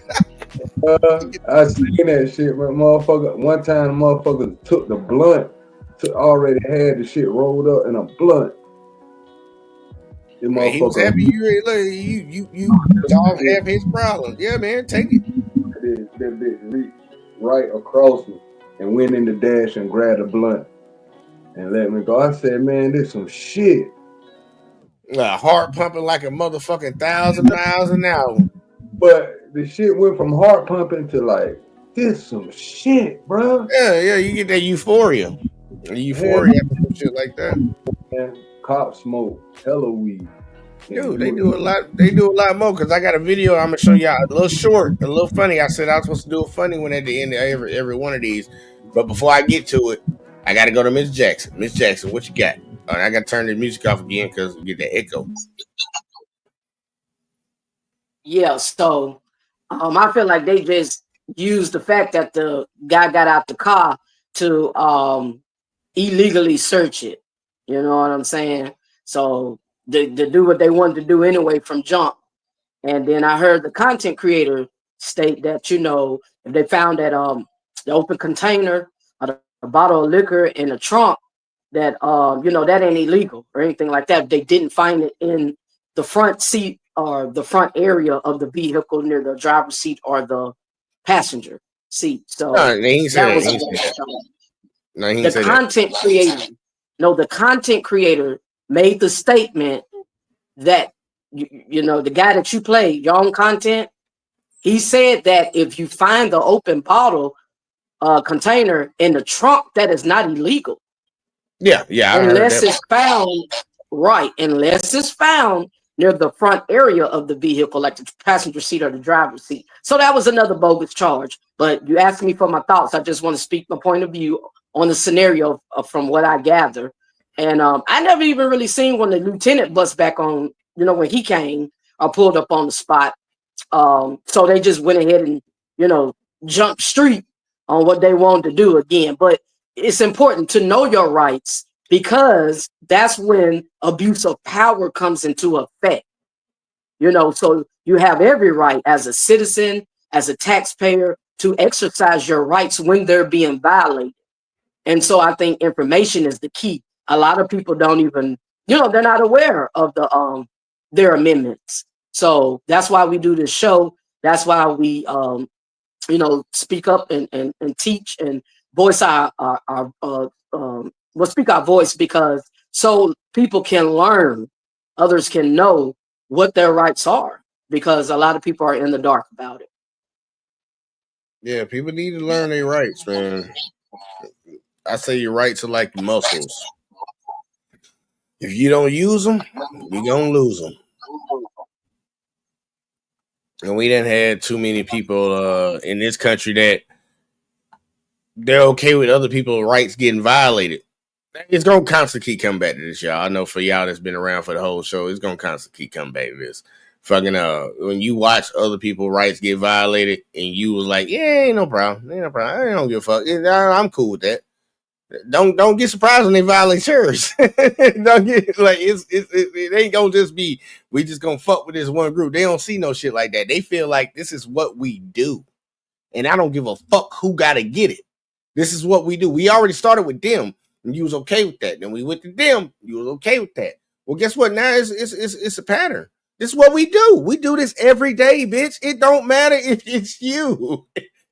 I seen that shit, man. Motherfucker. One time, the motherfucker took the blunt. Already had the shit rolled up in a blunt. Man, he was happy you solved half his problem. Yeah, man, take it. That bitch reached right across me and went in the dash and grabbed a blunt and let me go. I said, man, this some shit. Heart pumping like a motherfucking 1,000 miles an hour. But the shit went from heart pumping to like, this some shit, bro. Yeah, you get that euphoria. Euphoria after some shit like that. Man, cop smoke, hella weed. Dude, they do a lot. They do a lot more because I got a video. I'm gonna show y'all a little short, a little funny. I said I was supposed to do a funny one at the end of every one of these, but before I get to it, I got to go to Miss Jackson. Miss Jackson, what you got? I got to turn the music off again because we get that echo. Yeah, so I feel like they just used the fact that the guy got out the car to illegally search it. You know what I'm saying? So they do what they wanted to do anyway from jump. And then I heard the content creator state that, you know, if they found that the open container or a bottle of liquor in the trunk, that you know, that ain't illegal or anything like that. They didn't find it in the front seat or the front area of the vehicle near the driver's seat or the passenger seat. So the content creator. No, the content creator made the statement that you know, the guy that you play, your own content, he said that if you find the open bottle container in the trunk, that is not illegal. Yeah. Unless it's found near the front area of the vehicle, like the passenger seat or the driver's seat. So that was another bogus charge. But you asked me for my thoughts. I just want to speak my point of view on the scenario from what I gather. And I never even really seen when the lieutenant bust back on, you know, when he came or pulled up on the spot. So they just went ahead and, jump street on what they want to do again. But it's important to know your rights because that's when abuse of power comes into effect. So you have every right as a citizen, as a taxpayer, to exercise your rights when they're being violated. And so I think information is the key. A lot of people don't even, they're not aware of their amendments. So that's why we do this show. That's why we speak up and teach and voice our speak our voice, because so people can learn, others can know what their rights are, because a lot of people are in the dark about it. Yeah, people need to learn their rights, man. I say your rights are like muscles. If you don't use them, we gonna lose them. And we done had too many people in this country that they're okay with other people's rights getting violated. It's gonna constantly keep coming back to this, y'all. I know for y'all that's been around for the whole show, it's gonna constantly keep coming back to this. Fucking when you watch other people's rights get violated and you was like, yeah, ain't no problem. I don't give a fuck. I'm cool with that. Don't get surprised when they violate yours. Don't get like it ain't gonna just be we just gonna fuck with this one group. They don't see no shit like that. They feel like this is what we do, and I don't give a fuck who gotta get it. This is what we do. We already started with them, and you was okay with that. Then we went to them, you was okay with that. Well, guess what? Now it's a pattern. This is what we do. We do this every day, bitch. It don't matter if it's you.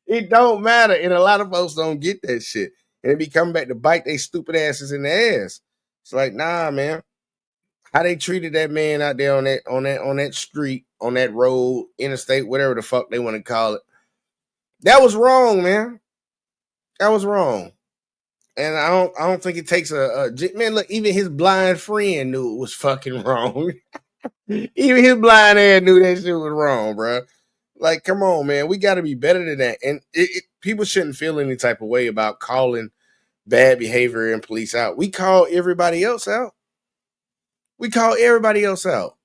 It don't matter, and a lot of folks don't get that shit. And it be coming back to bite they stupid asses in the ass. It's like, nah, man. How they treated that man out there on that street, on that road, interstate, whatever the fuck they want to call it. That was wrong, man. That was wrong. And I don't think it takes a man. Look, even his blind friend knew it was fucking wrong. Even his blind ass knew that shit was wrong, bro. Like, come on, man. We got to be better than that. And people shouldn't feel any type of way about calling bad behavior in police out. We call everybody else out. We call everybody else out.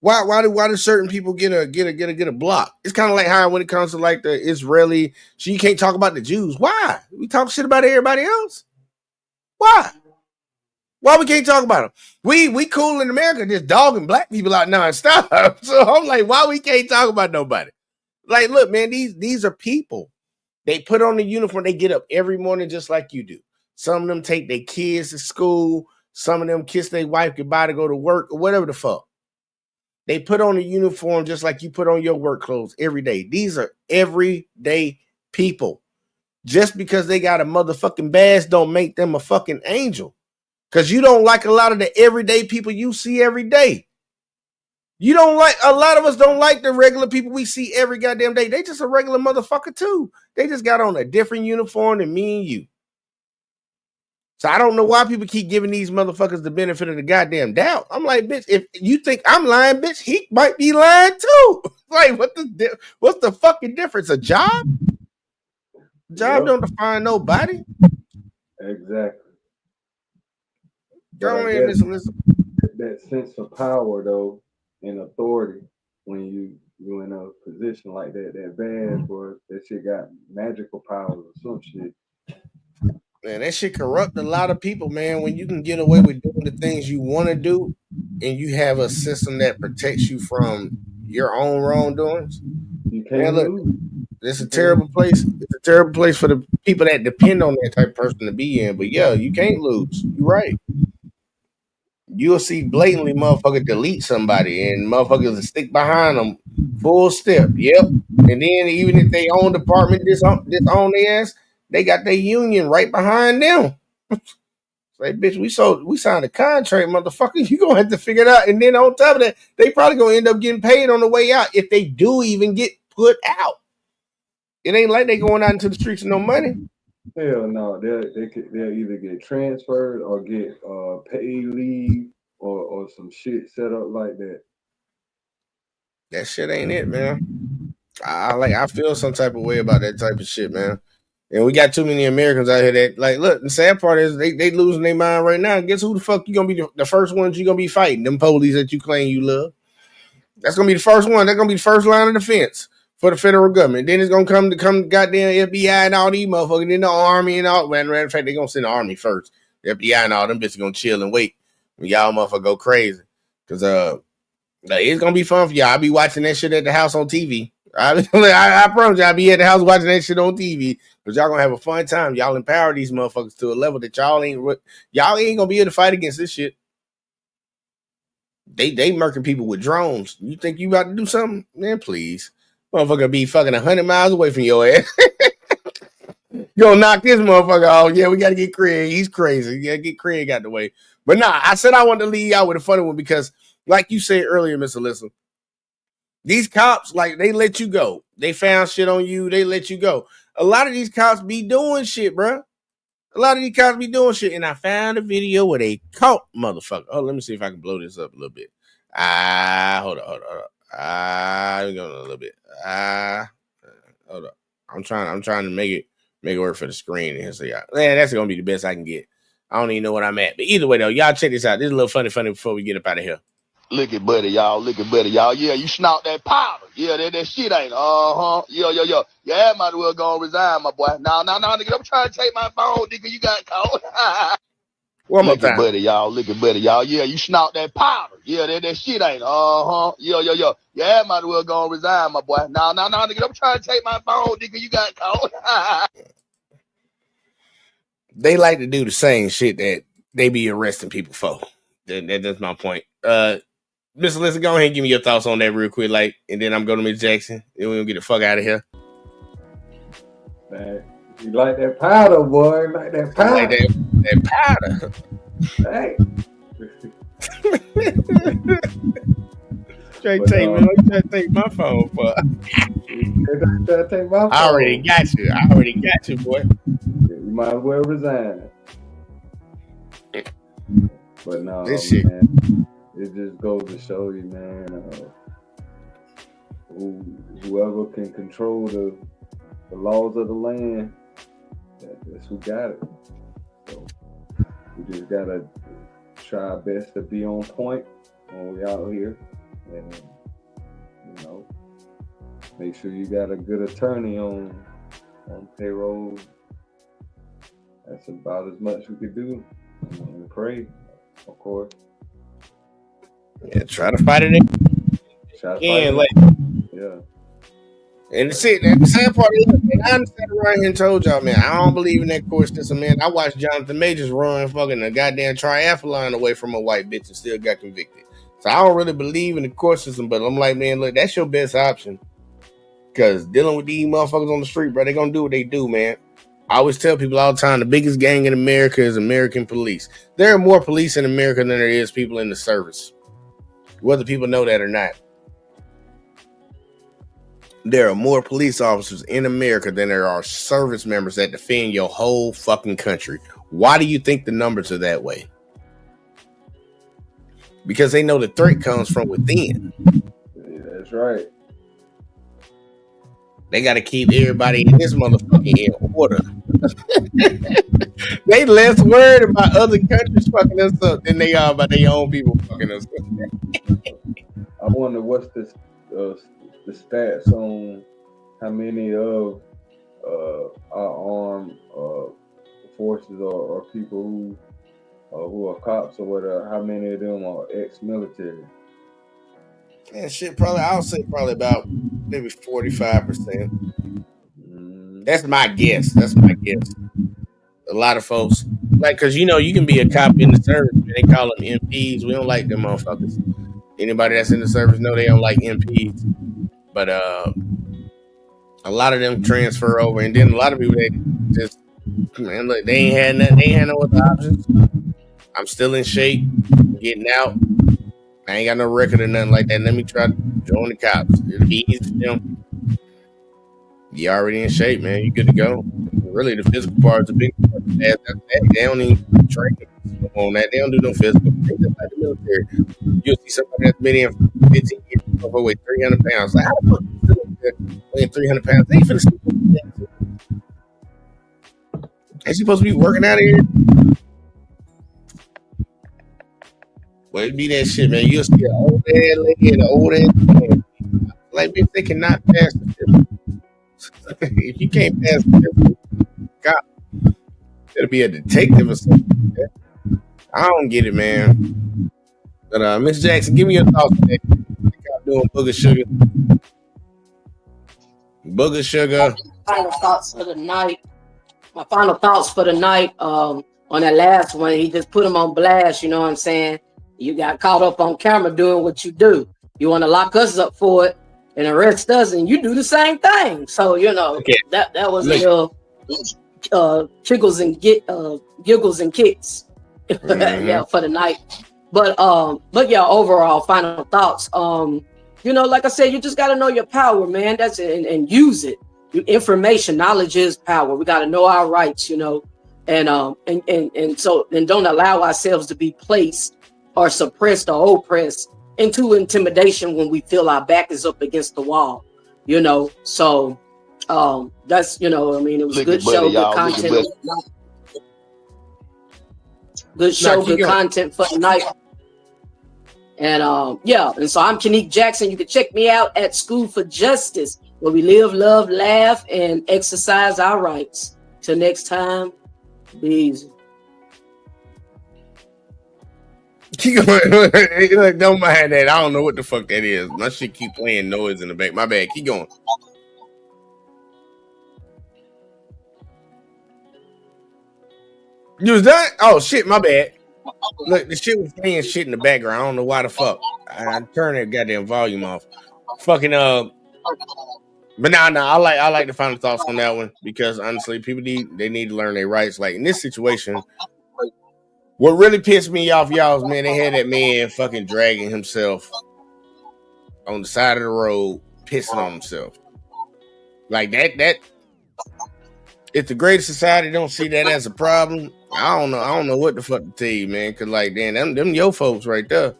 Why do certain people get a block? It's kind of like how when it comes to like the Israeli, so you can't talk about the Jews. Why? We talk shit about everybody else. Why? Why we can't talk about them? We cool in America, just dogging black people out nonstop. So I'm like, why we can't talk about nobody? Like, look, man, these are people. They put on the uniform. They get up every morning just like you do. Some of them take their kids to school. Some of them kiss their wife goodbye to go to work or whatever the fuck. They put on a uniform just like you put on your work clothes every day. These are everyday people. Just because they got a motherfucking badge don't make them a fucking angel. Because you don't like a lot of the everyday people you see every day. You don't like, a lot of us don't like the regular people we see every goddamn day. They just a regular motherfucker too. They just got on a different uniform than me and you. So I don't know why people keep giving these motherfuckers the benefit of the goddamn doubt. I'm like, bitch, if you think I'm lying, bitch, he might be lying too. Like, what's the fucking difference? A job? Job don't define nobody. Exactly. Go ahead, listen. That sense of power though and authority when you in a position like that badge or that shit got magical powers or some shit. Man, that shit corrupt a lot of people, man. When you can get away with doing the things you want to do and you have a system that protects you from your own wrongdoings. You can't man, look, lose. It's a terrible place. It's a terrible place for the people that depend on that type of person to be in. But yeah, you can't lose. You're right. You'll see blatantly motherfucker delete somebody and motherfuckers will stick behind them full step. Yep. And then even if they own department disown their ass, they got their union right behind them. Like, bitch, we signed a contract, motherfucker. You gonna have to figure it out. And then on top of that, they probably gonna end up getting paid on the way out if they do even get put out. It ain't like they going out into the streets with no money. Hell no, they'll either get transferred or get paid leave or some shit set up like that. That shit ain't it, man. I feel some type of way about that type of shit, man. And we got too many Americans out here that, like, look, the sad part is they losing their mind right now. Guess who the fuck you gonna be the first ones you gonna be fighting? Them police that you claim you love. That's gonna be the first one. That's gonna be the first line of defense. for the federal government. Then it's gonna come goddamn FBI and all these motherfuckers, then the army and all. Matter of fact, they're gonna send the army first. The FBI and all them bitches gonna chill and wait when y'all motherfucker go crazy. Cause it's gonna be fun for y'all. I'll be watching that shit at the house on TV. I promise you, I'll be at the house watching that shit on TV. Cause y'all gonna have a fun time. Y'all empower these motherfuckers to a level that y'all ain't gonna be able to fight against this shit. They murking people with drones. You think you about to do something? Man, please. Motherfucker be fucking 100 miles away from your ass. You gonna knock this motherfucker off. Yeah, we gotta get Craig. He's crazy. Yeah, get Craig out the way. But nah, I said I wanted to leave y'all with a funny one because, like you said earlier, Miss Alyssa, these cops, like, they let you go. They found shit on you. They let you go. A lot of these cops be doing shit, bro. A lot of these cops be doing shit. And I found a video where they caught motherfucker. Oh, let me see if I can blow this up a little bit. Hold on. Let me go a little bit. Hold up. I'm trying to make it work for the screen here. So yeah, that's gonna be the best I can get. I don't even know what I'm at. But either way though, y'all check this out. This is a little funny before we get up out of here. Look at buddy, y'all. Yeah, you snort that powder. Yeah, that shit ain't. Yeah. Yeah, might as well go and resign, my boy. No, nigga, I'm trying to take my phone, nigga. You got caught. One more time. Look at buddy, y'all. Yeah, you snort that powder. Yeah, that shit ain't. Yeah. Yeah, might as well go and resign, my boy. No, nigga, I'm trying to take my phone, nigga. You got caught. They like to do the same shit that they be arresting people for. That's my point. Miss Alyssa, go ahead and give me your thoughts on that real quick, and then I'm going to Miss Jackson, and we're gonna get the fuck out of here. Man, you like that powder, boy? Like that powder? Like that powder. Hey. Trying to take my phone for. I already got you, boy. You might as well resign. But no, this shit. Man, it just goes to show you, man. Whoever can control the laws of the land, that's who got it. So we just gotta try our best to be on point when we out here, and make sure you got a good attorney on payroll. That's about as much we could do. And pray, of course. Yeah, try to fight it again. Yeah. And the sad part is, man, I understand around here and told y'all, man, I don't believe in that court system, man. I watched Jonathan Majors run fucking a goddamn triathlon away from a white bitch and still got convicted. So I don't really believe in the court system, but I'm like, man, look, that's your best option. Because dealing with these motherfuckers on the street, bro, they gonna do what they do, man. I always tell people all the time, the biggest gang in America is American police. There are more police in America than there is people in the service. Whether people know that or not. There are more police officers in America than there are service members that defend your whole fucking country. Why do you think the numbers are that way? Because they know the threat comes from within. Yeah, that's right. They got to keep everybody in this motherfucking in order. They less worried about other countries fucking us up than they are about their own people fucking us up. I wonder what's the stats on how many of our armed forces or people who are cops or whatever, how many of them are ex-military? Man, shit, I'll say about maybe 45%. That's my guess. A lot of folks, because you can be a cop in the service, man, they call them MPs. We don't like them motherfuckers. Anybody that's in the service know they don't like MPs. But a lot of them transfer over, and then a lot of people, they just, man, look, they ain't had nothing. They ain't had no other options. I'm still in shape, getting out. I ain't got no record or nothing like that. Let me try to join the cops. It'll be easy for them. You already in shape, man. You good to go. Really, the physical part is the big part. They don't even train on that. They don't do no physical. They just like the military. You'll see somebody that's been in for 15 years, weigh 300 pounds. Like, how the fuck you still up there weighing 300 pounds? They ain't finna sleep on that. Ain't supposed to be working out of here? Well, it be that shit, man. You'll see an old ass lady and an old ass man. Like, bitch, they cannot pass the physical. If you can't pass the physical, God, it'll be a detective or something. I don't get it, man. But Miss Jackson, give me your thoughts today. What y'all doing, Booger Sugar? Booger Sugar. Final thoughts for the night. My final thoughts for the night. On that last one, he just put him on blast. You know what I'm saying? You got caught up on camera doing what you do. You want to lock us up for it and arrest us, and you do the same thing. So you know that was a little giggles and kicks. Yeah, for the night. But yeah, overall final thoughts. You know, like I said, you just got to know your power, man. That's it, and use it. Information, knowledge is power. We got to know our rights, you know, and so don't allow ourselves to be placed or suppressed or oppressed into intimidation when we feel our back is up against the wall, you know. So that's, you know, I mean, it was a good show, good content. Good show, good content for the night. And yeah, and so I'm Kenique Jackson. You can check me out at School for Justice, where we live, love, laugh, and exercise our rights. Till next time, be easy. Keep going. Look, don't mind that. I don't know what the fuck that is. My shit keep playing noise in the back. My bad. Keep going. You was done? Oh shit, my bad. Look, the shit was playing shit in the background. I don't know why the fuck. I turned that goddamn volume off. Fucking but nah, I like the final thoughts on that one, because honestly, people need to learn their rights. Like in this situation, what really pissed me off, y'all, is, man, they had that man fucking dragging himself on the side of the road, pissing on himself. Like that. If the great society don't see that as a problem, I don't know what the fuck to tell you, man. Cause like, damn, them your folks right there.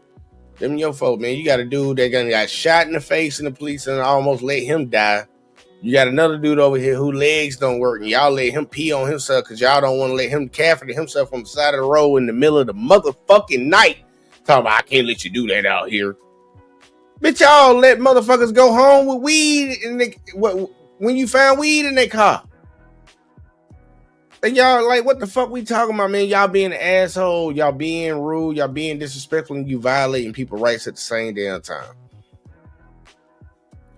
Them your folks, man. You got a dude that got shot in the face in the police and almost let him die. You got another dude over here whose legs don't work, and y'all let him pee on himself because y'all don't want to let him catheter himself on the side of the road in the middle of the motherfucking night. Talking about, I can't let you do that out here. Bitch, y'all let motherfuckers go home with weed when you found weed in their car. And y'all, like, what the fuck we talking about, man? Y'all being an asshole, y'all being rude, y'all being disrespectful, and you violating people's rights at the same damn time.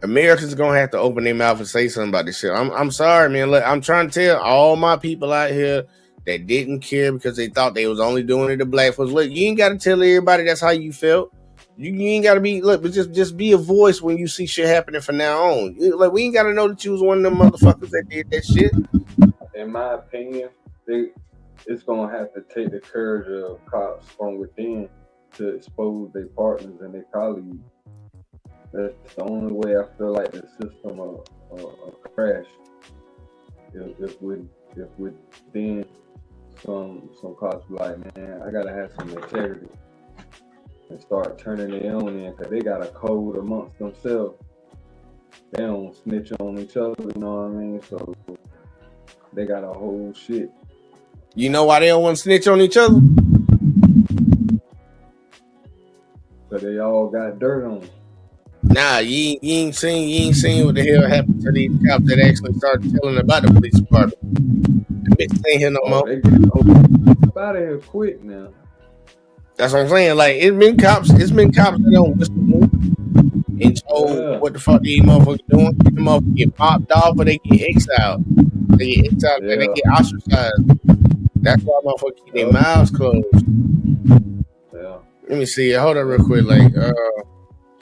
Americans gonna have to open their mouth and say something about this shit. I'm sorry, man. Look, I'm trying to tell all my people out here that didn't care because they thought they was only doing it to black folks. Look, you ain't gotta tell everybody that's how you felt. You ain't gotta be, look, but just be a voice when you see shit happening from now on. Like, we ain't gotta know that you was one of them motherfuckers that did that shit. In my opinion, it's gonna have to take the courage of cops from within to expose their partners and their colleagues. That's the only way I feel like the system will crash. If within some cops be like, man, I gotta have some integrity, and start turning their own in, because they got a code amongst themselves. They don't snitch on each other, you know what I mean? So they got a whole shit. You know why they don't want to snitch on each other? But they all got dirt on them. Nah, you ain't seen what the hell happened to these cops that actually started telling about the police department. The bitch ain't here no more. They get out of here quick now. That's what I'm saying. Like, it's been cops that don't whistle and told what the fuck these motherfuckers doing. These motherfuckers get popped off or they get exiled. They get exiled and they get ostracized. That's why motherfuckers keep their mouths closed. Yeah. Let me see. Hold on real quick. Like,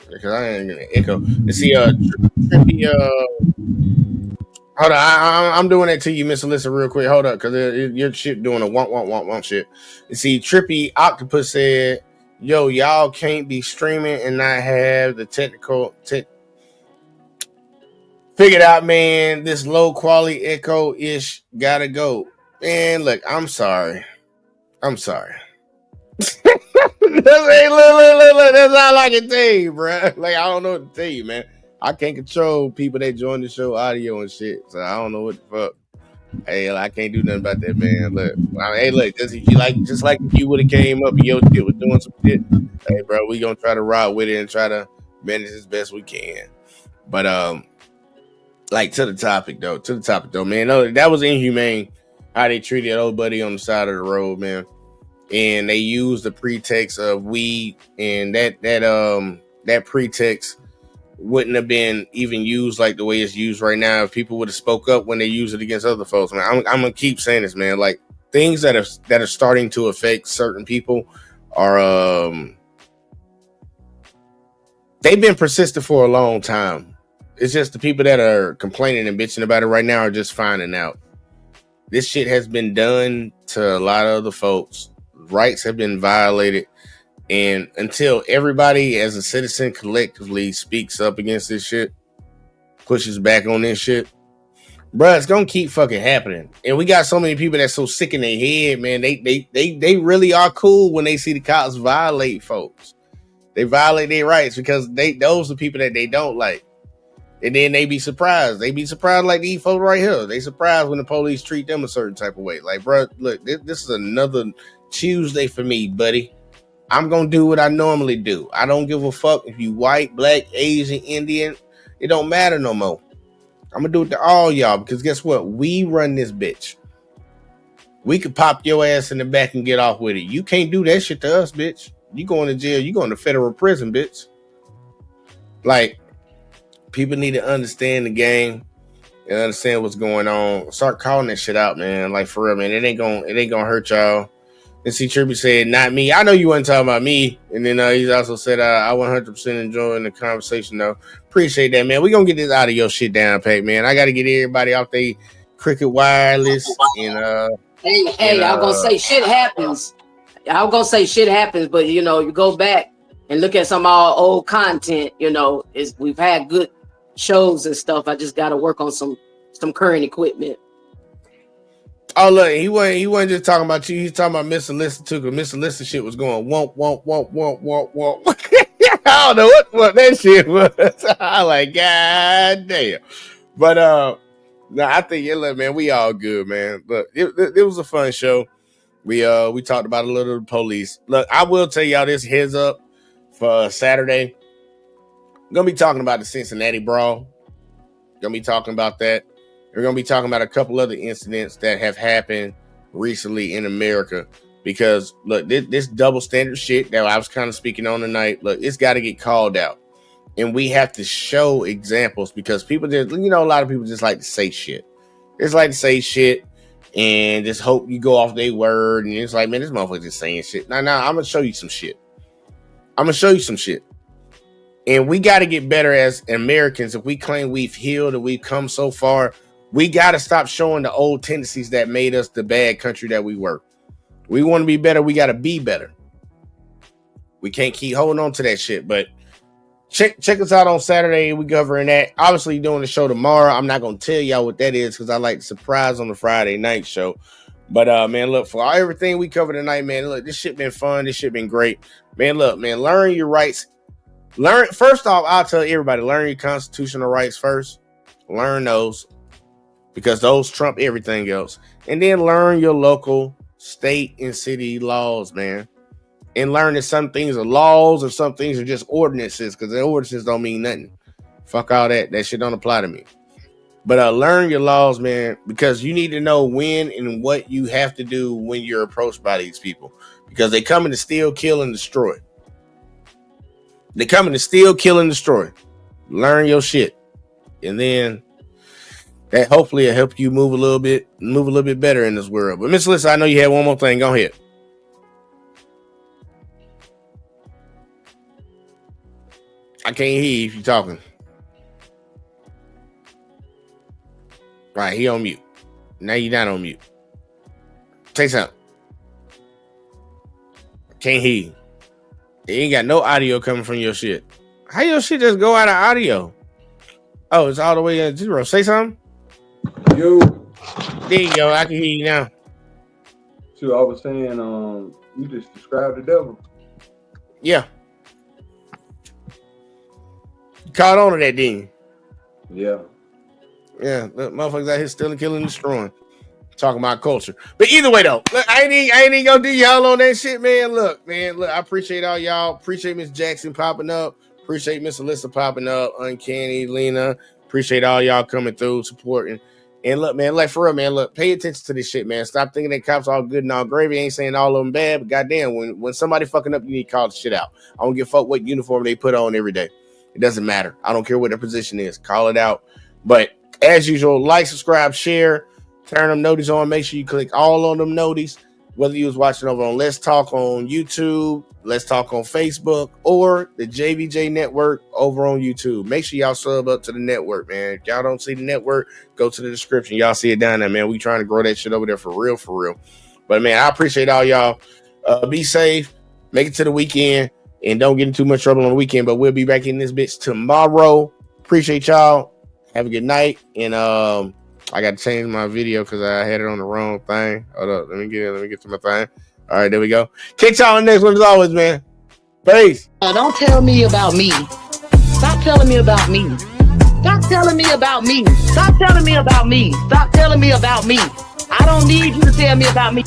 because I ain't gonna echo. Let's see, Trippy, hold on, I'm doing that to you, Miss Alyssa, real quick. Hold up, because your shit doing a want shit. You see, Trippy Octopus said, yo, y'all can't be streaming and not have the technical figured out, man. This low quality echo ish gotta go. Man, look, I'm sorry. Look, that's all I can tell you, bro. Like, I don't know what to tell you, man. I can't control people that join the show audio and shit, so I don't know what the fuck. Hey, I can't do nothing about that, man. Look, hey, look, just like if you would have came up and your shit was doing some shit. Hey, bro, we gonna try to ride with it and try to manage as best we can. But like to the topic though, man. No, that was inhumane how they treated old buddy on the side of the road, man. And they used the pretext of weed, and that pretext wouldn't have been even used like the way it's used right now if people would have spoke up when they use it against other folks. Man, I'm gonna keep saying this, man. Like things that are starting to affect certain people are they've been persistent for a long time. It's just the people that are complaining and bitching about it right now are just finding out. This shit has been done to a lot of other folks. Rights have been violated. And until everybody as a citizen collectively speaks up against this shit, pushes back on this shit, bruh, it's gonna keep fucking happening. And we got so many people that's so sick in their head, man. They really are cool when they see the cops violate folks. They violate their rights because those are people that they don't like. And then they be surprised. They be surprised like these folks right here. They surprised when the police treat them a certain type of way. Like, bruh, look, this is another Tuesday for me, buddy. I'm going to do what I normally do. I don't give a fuck if you white, black, Asian, Indian. It don't matter no more. I'm going to do it to all y'all because guess what? We run this bitch. We could pop your ass in the back and get off with it. You can't do that shit to us, bitch. You going to jail. You going to federal prison, bitch. Like, people need to understand the game and understand what's going on. Start calling that shit out, man. Like, for real, man. It ain't gonna hurt y'all. And see, Trippy said, not me. I know you wasn't talking about me. And then he's also said, I 100% enjoying the conversation, though. Appreciate that, man. We going to get this audio shit down, Pac, man. I got to get everybody off their Cricket Wireless. And, Hey, I was going to say shit happens. I was going to say shit happens, but, you know, you go back and look at some of our old content, you know, we've had good shows and stuff. I just got to work on some current equipment. Oh, look, he wasn't just talking about you. He's talking about Mr. Listen too, because Mr. Listen shit was going womp. I don't know what that shit was. I like, god damn. But no, I think look, man, we all good, man. Look, it was a fun show. We talked about a little of the police. Look, I will tell y'all this heads up for Saturday. I'm gonna be talking about the Cincinnati brawl. Gonna be talking about that. We're going to be talking about a couple other incidents that have happened recently in America because, look, this double standard shit that I was kind of speaking on tonight, look, it's got to get called out. And we have to show examples because people just, you know, a lot of people just like to say shit. It's like to say shit and just hope you go off their word. And it's like, man, this motherfucker just saying shit. Now, I'm going to show you some shit. And we got to get better as Americans. If we claim we've healed and we've come so far, we got to stop showing the old tendencies that made us the bad country that we were. We want to be better. We got to be better. We can't keep holding on to that shit. But check us out on Saturday. We covering that. Obviously, doing the show tomorrow. I'm not going to tell y'all what that is because I like surprise on the Friday night show. But, man, look, for everything we covered tonight, man, look, this shit been fun. This shit been great. Man, look, man, learn your rights. First off, I'll tell everybody, learn your constitutional rights first. Learn those. Because those trump everything else. And then learn your local, state, and city laws, man. And learn that some things are laws and some things are just ordinances. Because the ordinances don't mean nothing. Fuck all that. That shit don't apply to me. But learn your laws, man. Because you need to know when and what you have to do when you're approached by these people. Because they coming to steal, kill, and destroy. They coming to steal, kill, and destroy. Learn your shit. And then that hopefully will help you move a little bit better in this world. But Miss Lisa, I know you had one more thing. Go ahead. I can't hear you if you're talking. Right, he on mute. Now you're not on mute. Say something. Can't hear you. You ain't got no audio coming from your shit. How your shit just go out of audio? Oh, it's all the way at 0. Say something. Yo. There you go. I can hear you now. So I was saying, you just described the devil. Yeah. You caught on to that, didn't you? Yeah. Yeah, the motherfuckers out here stealing, killing, destroying. Talking about culture. But either way, though, look, I ain't even gonna do y'all on that shit, man. Look, I appreciate all y'all. Appreciate Miss Jackson popping up. Appreciate Miss Alyssa popping up, Uncanny, Lena. Appreciate all y'all coming through, supporting. And look, man, like for real, man, look, pay attention to this shit, man. Stop thinking that cops all good and all gravy. Ain't saying all of them bad, but goddamn, when somebody fucking up, you need to call the shit out. I don't give a fuck what uniform they put on every day. It doesn't matter. I don't care what their position is. Call it out. But as usual, like, subscribe, share, turn them notices on. Make sure you click all on them notices. Whether you was watching over on Let's Talk on YouTube, Let's Talk on Facebook, or the JVJ Network over on YouTube. Make sure y'all sub up to the network, man. If y'all don't see the network, go to the description. Y'all see it down there, man. We trying to grow that shit over there for real, for real. But, man, I appreciate all y'all. Be safe. Make it to the weekend. And don't get in too much trouble on the weekend. But we'll be back in this bitch tomorrow. Appreciate y'all. Have a good night. And I got to change my video because I had it on the wrong thing. Hold up. Let me get to my thing. All right, there we go. Catch y'all on the next one as always, man. Peace. Don't tell me about me. Stop telling me about me. Stop telling me about me. Stop telling me about me. Stop telling me about me. I don't need you to tell me about me.